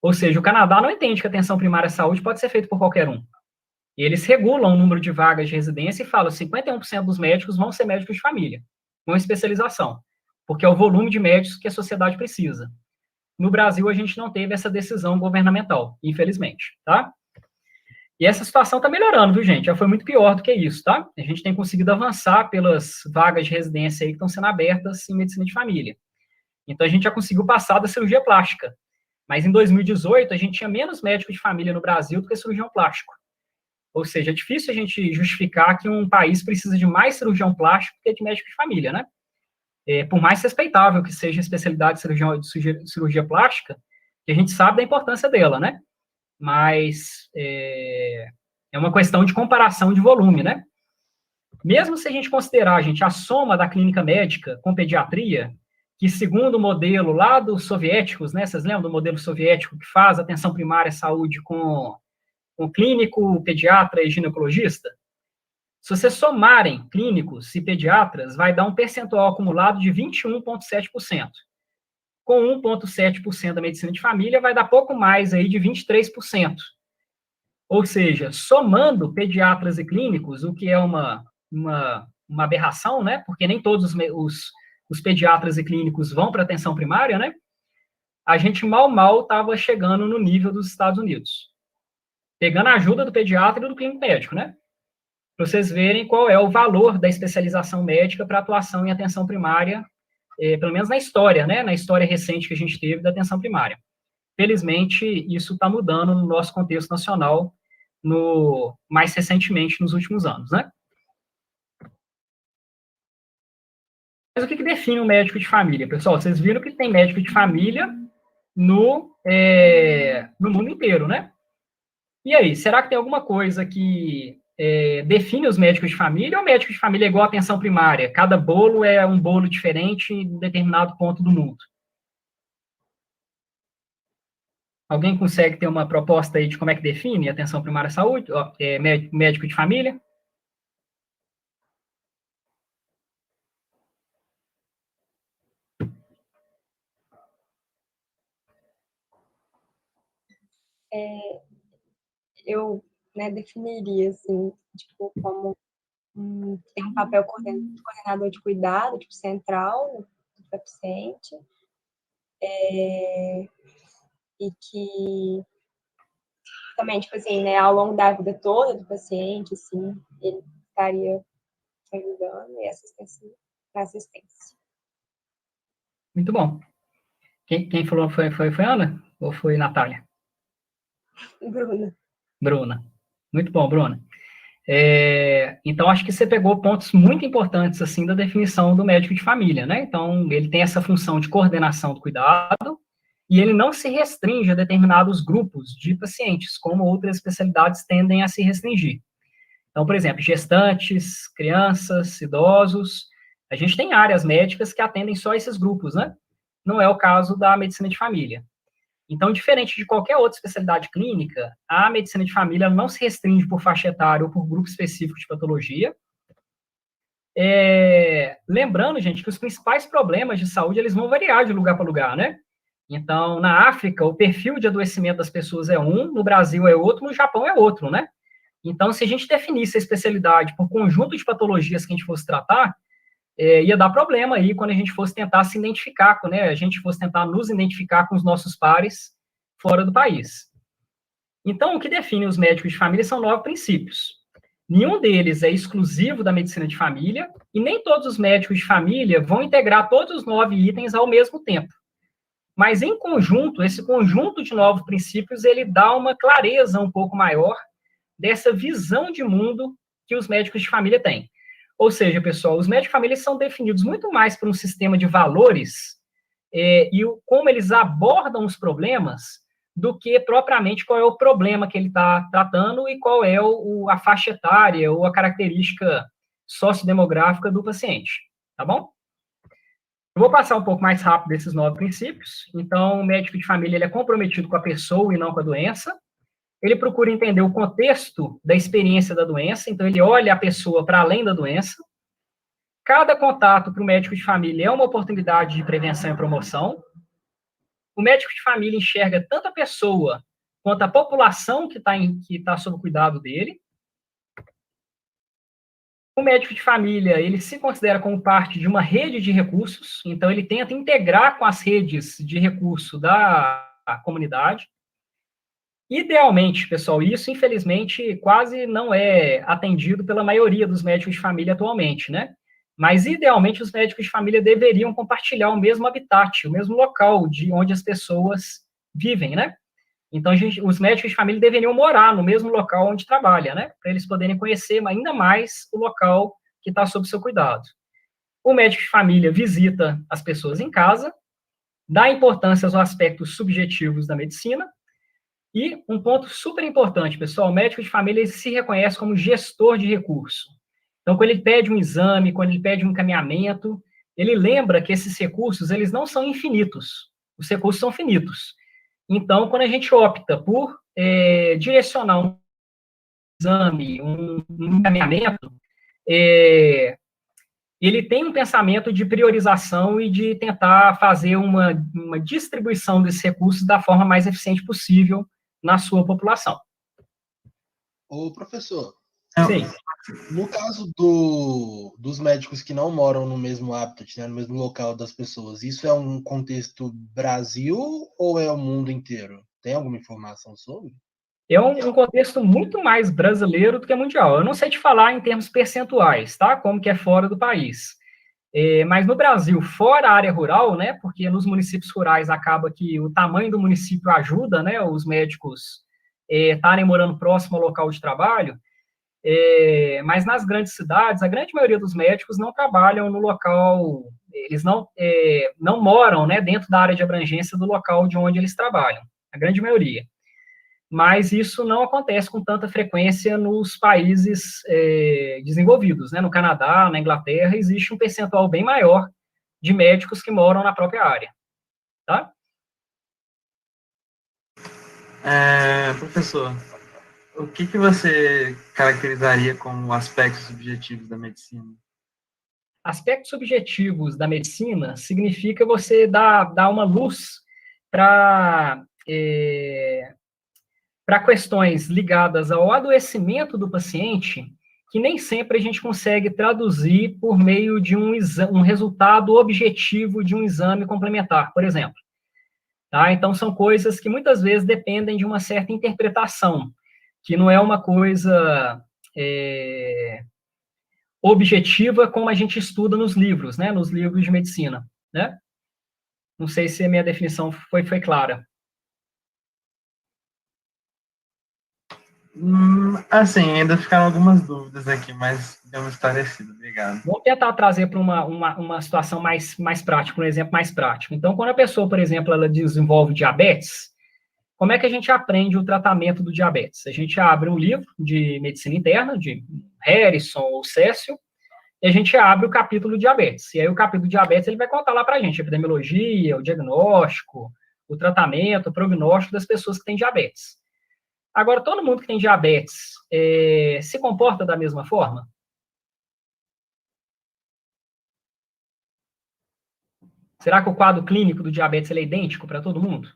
Ou seja, o Canadá não entende que a atenção primária à saúde pode ser feita por qualquer um. E eles regulam o número de vagas de residência e falam que 51% dos médicos vão ser médicos de família, com especialização, porque é o volume de médicos que a sociedade precisa. No Brasil, a gente não teve essa decisão governamental, infelizmente, tá? E essa situação está melhorando, viu, gente? Já foi muito pior do que isso, tá? A gente tem conseguido avançar pelas vagas de residência aí que estão sendo abertas em medicina de família. Então, a gente já conseguiu passar da cirurgia plástica. Mas em 2018, a gente tinha menos médicos de família no Brasil do que cirurgião plástico. Ou seja, é difícil a gente justificar que um país precisa de mais cirurgião plástico do que de médico de família, né? Por mais respeitável que seja a especialidade de cirurgia plástica, que a gente sabe da importância dela, né? Mas é uma questão de comparação de volume, né? Mesmo se a gente considerar, gente, a soma da clínica médica com pediatria, que segundo o modelo lá dos soviéticos, né? Vocês lembram do modelo soviético que faz atenção primária à saúde com clínico, pediatra e ginecologista? Se vocês somarem clínicos e pediatras, vai dar um percentual acumulado de 21,7%. Com 1,7% da medicina de família, vai dar pouco mais aí de 23%. Ou seja, somando pediatras e clínicos, o que é uma aberração, né? Porque nem todos os pediatras e clínicos vão para a atenção primária, né? A gente mal estava chegando no nível dos Estados Unidos. Pegando a ajuda do pediatra e do clínico médico, né? Para vocês verem qual é o valor da especialização médica para atuação em atenção primária, pelo menos na história, né? Na história recente que a gente teve da atenção primária. Felizmente, isso está mudando no nosso contexto nacional, mais recentemente, nos últimos anos, né? Mas o que define um médico de família, pessoal? Vocês viram que tem médico de família no mundo inteiro, né? E aí, será que tem alguma coisa que define os médicos de família, ou o médico de família é igual à atenção primária? Cada bolo é um bolo diferente em determinado ponto do mundo. Alguém consegue ter uma proposta aí de como é que define a atenção primária à saúde, médico de família? Eu definiria, assim, tipo, como tem um papel coordenador de cuidado, tipo, central do paciente, e que também, tipo assim, né, ao longo da vida toda do paciente, assim, ele estaria ajudando e assistência. Muito bom. Quem falou foi Ana? Ou foi Natália? Bruna. Muito bom, Bruna. Então, acho que você pegou pontos muito importantes, assim, da definição do médico de família, né? Então, ele tem essa função de coordenação do cuidado e ele não se restringe a determinados grupos de pacientes, como outras especialidades tendem a se restringir. Então, por exemplo, gestantes, crianças, idosos, a gente tem áreas médicas que atendem só esses grupos, né? Não é o caso da medicina de família. Então, diferente de qualquer outra especialidade clínica, a medicina de família não se restringe por faixa etária ou por grupo específico de patologia. Lembrando, gente, que os principais problemas de saúde, eles vão variar de lugar para lugar, né? Então, na África, o perfil de adoecimento das pessoas é um, no Brasil é outro, no Japão é outro, né? Então, se a gente definisse a especialidade por conjunto de patologias que a gente fosse tratar, ia dar problema aí quando a gente fosse tentar se identificar, né? A gente fosse tentar nos identificar com os nossos pares fora do país. Então, o que define os médicos de família são 9 princípios. Nenhum deles é exclusivo da medicina de família, e nem todos os médicos de família vão integrar todos os 9 itens ao mesmo tempo. Mas, em conjunto, esse conjunto de 9 princípios, ele dá uma clareza um pouco maior dessa visão de mundo que os médicos de família têm. Ou seja, pessoal, os médicos de família são definidos muito mais por um sistema de valores e como eles abordam os problemas do que propriamente qual é o problema que ele está tratando e qual é a faixa etária ou a característica sociodemográfica do paciente, tá bom? Eu vou passar um pouco mais rápido desses 9 princípios. Então, o médico de família ele é comprometido com a pessoa e não com a doença. Ele procura entender o contexto da experiência da doença, então ele olha a pessoa para além da doença. Cada contato para o médico de família é uma oportunidade de prevenção e promoção. O médico de família enxerga tanto a pessoa quanto a população que está sob o cuidado dele. O médico de família, ele se considera como parte de uma rede de recursos, então ele tenta integrar com as redes de recurso da comunidade. Idealmente, pessoal, isso, infelizmente, quase não é atendido pela maioria dos médicos de família atualmente, né? Mas, idealmente, os médicos de família deveriam compartilhar o mesmo habitat, o mesmo local de onde as pessoas vivem, né? Então, os médicos de família deveriam morar no mesmo local onde trabalha, né? Para eles poderem conhecer ainda mais o local que está sob seu cuidado. O médico de família visita as pessoas em casa, dá importância aos aspectos subjetivos da medicina. E um ponto super importante, pessoal, o médico de família ele se reconhece como gestor de recurso. Então, quando ele pede um exame, quando ele pede um encaminhamento, ele lembra que esses recursos, eles não são infinitos. Os recursos são finitos. Então, quando a gente opta por direcionar um exame, um encaminhamento, ele tem um pensamento de priorização e de tentar fazer uma distribuição desses recursos da forma mais eficiente possível na sua população. Ô, professor, Sim. no caso dos médicos que não moram no mesmo habitat, né, no mesmo local das pessoas, isso é um contexto Brasil ou é o mundo inteiro? Tem alguma informação sobre? É um contexto muito mais brasileiro do que mundial. Eu não sei te falar em termos percentuais, tá? Como que é fora do país. Mas no Brasil, fora a área rural, né? Porque nos municípios rurais acaba que o tamanho do município ajuda, né? Os médicos estarem morando próximo ao local de trabalho. Mas nas grandes cidades, a grande maioria dos médicos não trabalham no local, eles não moram, né, dentro da área de abrangência do local de onde eles trabalham, a grande maioria. Mas isso não acontece com tanta frequência nos países desenvolvidos, né, no Canadá, na Inglaterra, existe um percentual bem maior de médicos que moram na própria área, tá? Professor, o que você caracterizaria como aspectos subjetivos da medicina? Aspectos subjetivos da medicina significa você dar uma luz para questões ligadas ao adoecimento do paciente, que nem sempre a gente consegue traduzir por meio de um resultado objetivo de um exame complementar, por exemplo. Tá? Então, são coisas que muitas vezes dependem de uma certa interpretação, que não é uma coisa objetiva como a gente estuda nos livros, né? Nos livros de medicina, né? Não sei se a minha definição foi clara. Assim, ainda ficaram algumas dúvidas aqui, mas deu uma esclarecida. Obrigado. Vou tentar trazer para uma situação mais prática, um exemplo mais prático. Então, quando a pessoa, por exemplo, ela desenvolve diabetes, como é que a gente aprende o tratamento do diabetes? A gente abre um livro de medicina interna, de Harrison ou Cécio, e a gente abre o capítulo diabetes. E aí o capítulo diabetes ele vai contar lá para a gente a epidemiologia, o diagnóstico, o tratamento, o prognóstico das pessoas que têm diabetes. Agora, todo mundo que tem diabetes se comporta da mesma forma? Será que o quadro clínico do diabetes ele é idêntico para todo mundo?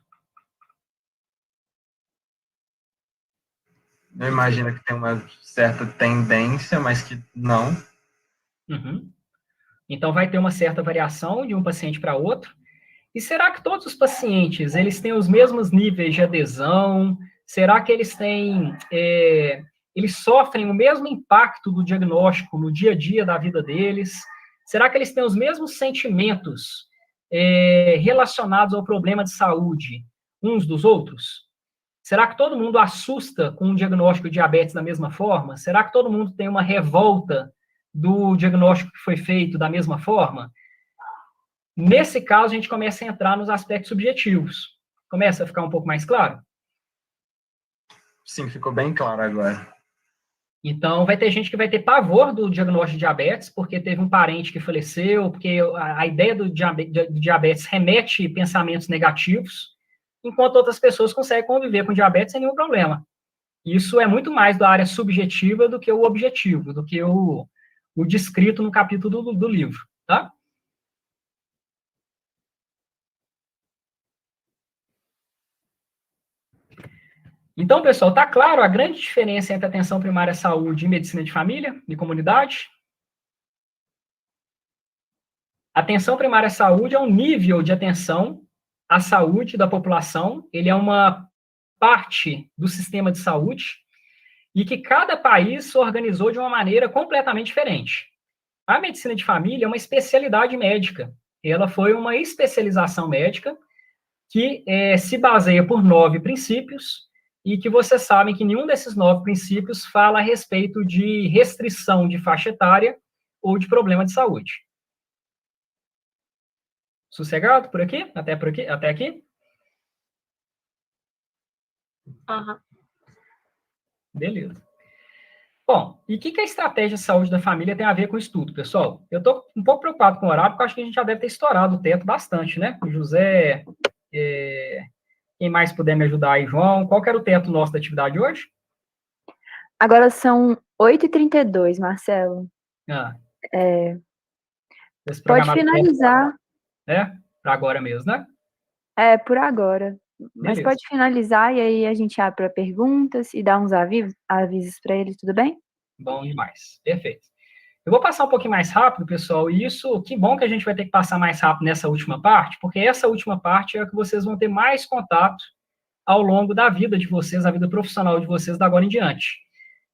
Eu imagino que tem uma certa tendência, mas que não. Uhum. Então, vai ter uma certa variação de um paciente para outro. E será que todos os pacientes, eles têm os mesmos níveis de adesão? Será que eles têm, eles sofrem o mesmo impacto do diagnóstico no dia a dia da vida deles? Será que eles têm os mesmos sentimentos relacionados ao problema de saúde uns dos outros? Será que todo mundo assusta com o diagnóstico de diabetes da mesma forma? Será que todo mundo tem uma revolta do diagnóstico que foi feito da mesma forma? Nesse caso, a gente começa a entrar nos aspectos subjetivos. Começa a ficar um pouco mais claro? Sim, ficou bem claro agora. Então, vai ter gente que vai ter pavor do diagnóstico de diabetes, porque teve um parente que faleceu, porque a ideia do diabetes remete pensamentos negativos, enquanto outras pessoas conseguem conviver com diabetes sem nenhum problema. Isso é muito mais da área subjetiva do que o objetivo, do que o descrito no capítulo do livro, tá? Então, pessoal, está claro a grande diferença entre atenção primária à saúde e medicina de família e comunidade? Atenção primária à saúde é um nível de atenção à saúde da população, ele é uma parte do sistema de saúde e que cada país organizou de uma maneira completamente diferente. A medicina de família é uma especialidade médica, ela foi uma especialização médica que se baseia por 9 princípios, e que vocês sabem que nenhum desses 9 princípios fala a respeito de restrição de faixa etária ou de problema de saúde. Sossegado por aqui? Até aqui? Uhum. Beleza. Bom, e o que a estratégia de saúde da família tem a ver com o estudo, pessoal? Eu estou um pouco preocupado com o horário, porque eu acho que a gente já deve ter estourado o teto bastante, né? O José... Quem mais puder me ajudar aí, João? Qual que era o teto nosso da atividade hoje? Agora são 8h32, Marcelo. Pode finalizar. Para agora mesmo, né? Por agora. Mas Beleza. pode finalizar e aí a gente abre para perguntas e dá uns avisos para eles, tudo bem? Bom demais. Perfeito. Eu vou passar um pouquinho mais rápido, pessoal, e isso, que bom que a gente vai ter que passar mais rápido nessa última parte, porque essa última parte é a que vocês vão ter mais contato ao longo da vida de vocês, a vida profissional de vocês da agora em diante.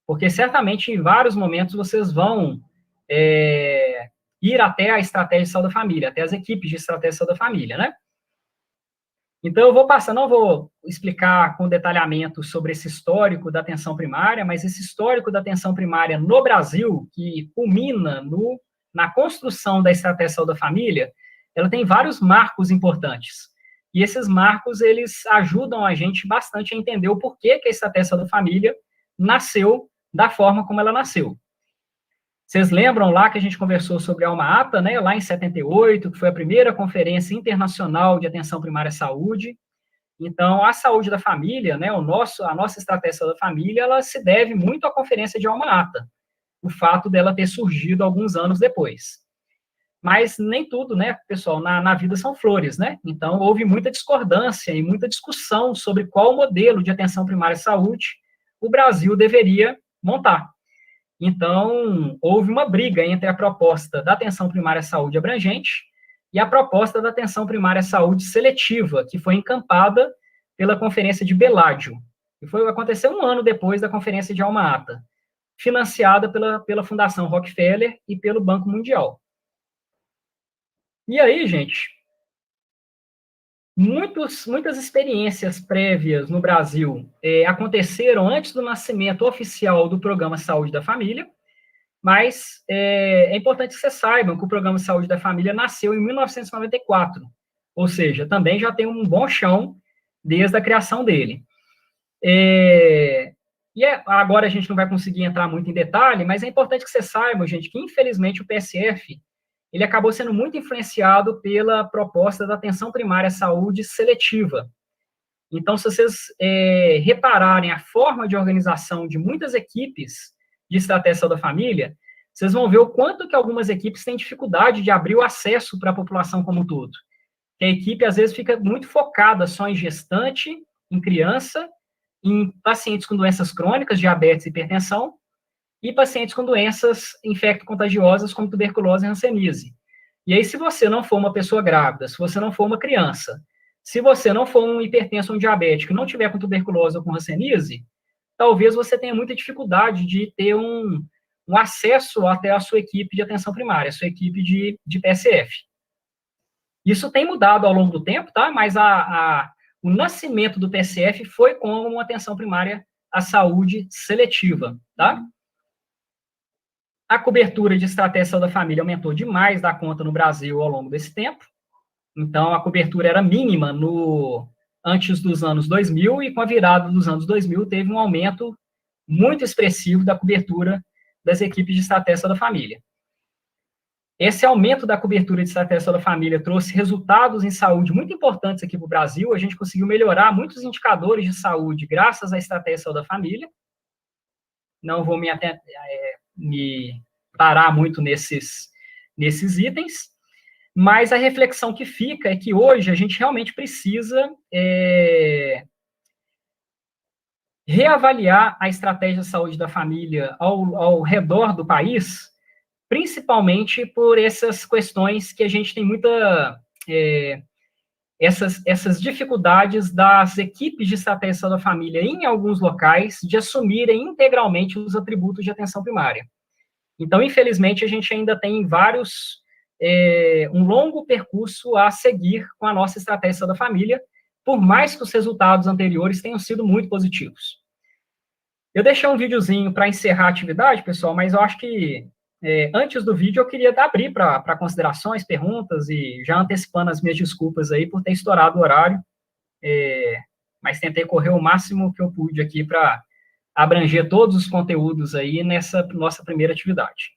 Porque certamente em vários momentos vocês vão ir até a estratégia de saúde da família, até as equipes de estratégia de saúde da família, né? Então, eu vou passar, não vou explicar com detalhamento sobre esse histórico da atenção primária, mas esse histórico da atenção primária no Brasil, que culmina na construção da estratégia de saúde da família, ela tem vários marcos importantes. E esses marcos, eles ajudam a gente bastante a entender o porquê que a estratégia de saúde da família nasceu da forma como ela nasceu. Vocês lembram lá que a gente conversou sobre a Alma-Ata, né, lá em 78, que foi a primeira conferência internacional de atenção primária à saúde. Então, a saúde da família, né, a nossa estratégia da família, ela se deve muito à conferência de Alma-Ata, o fato dela ter surgido alguns anos depois. Mas nem tudo, né, pessoal, na vida são flores, né? Então, houve muita discordância e muita discussão sobre qual modelo de atenção primária à saúde o Brasil deveria montar. Então, houve uma briga entre a proposta da atenção primária à saúde abrangente e a proposta da atenção primária à saúde seletiva, que foi encampada pela Conferência de Beládio, que aconteceu um ano depois da Conferência de Alma-Ata, financiada pela Fundação Rockefeller e pelo Banco Mundial. E aí, gente, muitas experiências prévias no Brasil aconteceram antes do nascimento oficial do Programa Saúde da Família, mas é importante que vocês saibam que o Programa Saúde da Família nasceu em 1994, ou seja, também já tem um bom chão desde a criação dele. Agora a gente não vai conseguir entrar muito em detalhe, mas é importante que vocês saibam, gente, que infelizmente o PSF ele acabou sendo muito influenciado pela proposta da atenção primária à saúde seletiva. Então, se vocês repararem a forma de organização de muitas equipes de estratégia de saúde da família, vocês vão ver o quanto que algumas equipes têm dificuldade de abrir o acesso para a população como um todo. Que a equipe, às vezes, fica muito focada só em gestante, em criança, em pacientes com doenças crônicas, diabetes e hipertensão, e pacientes com doenças infecto-contagiosas, como tuberculose e hanseníase. E aí, se você não for uma pessoa grávida, se você não for uma criança, se você não for um hipertenso ou um diabético, não tiver com tuberculose ou com hanseníase, talvez você tenha muita dificuldade de ter um acesso até a sua equipe de atenção primária, a sua equipe de PSF. Isso tem mudado ao longo do tempo, tá? Mas o nascimento do PSF foi como uma atenção primária à saúde seletiva, tá? A cobertura de estratégia da família aumentou demais da conta no Brasil ao longo desse tempo. Então, a cobertura era mínima antes dos anos 2000, e com a virada dos anos 2000, teve um aumento muito expressivo da cobertura das equipes de estratégia da família. Esse aumento da cobertura de estratégia da família trouxe resultados em saúde muito importantes aqui para o Brasil. A gente conseguiu melhorar muitos indicadores de saúde graças à estratégia da família. Não vou me parar muito nesses itens, mas a reflexão que fica é que hoje a gente realmente precisa reavaliar a estratégia de saúde da família ao redor do país, principalmente por essas questões que a gente tem essas dificuldades das equipes de estratégia da família em alguns locais de assumirem integralmente os atributos de atenção primária. Então, infelizmente, a gente ainda tem um longo percurso a seguir com a nossa estratégia da família, por mais que os resultados anteriores tenham sido muito positivos. Eu deixei um videozinho para encerrar a atividade, pessoal, mas eu acho que antes do vídeo eu queria abrir para considerações, perguntas, e já antecipando as minhas desculpas aí por ter estourado o horário, mas tentei correr o máximo que eu pude aqui para abranger todos os conteúdos aí nessa nossa primeira atividade.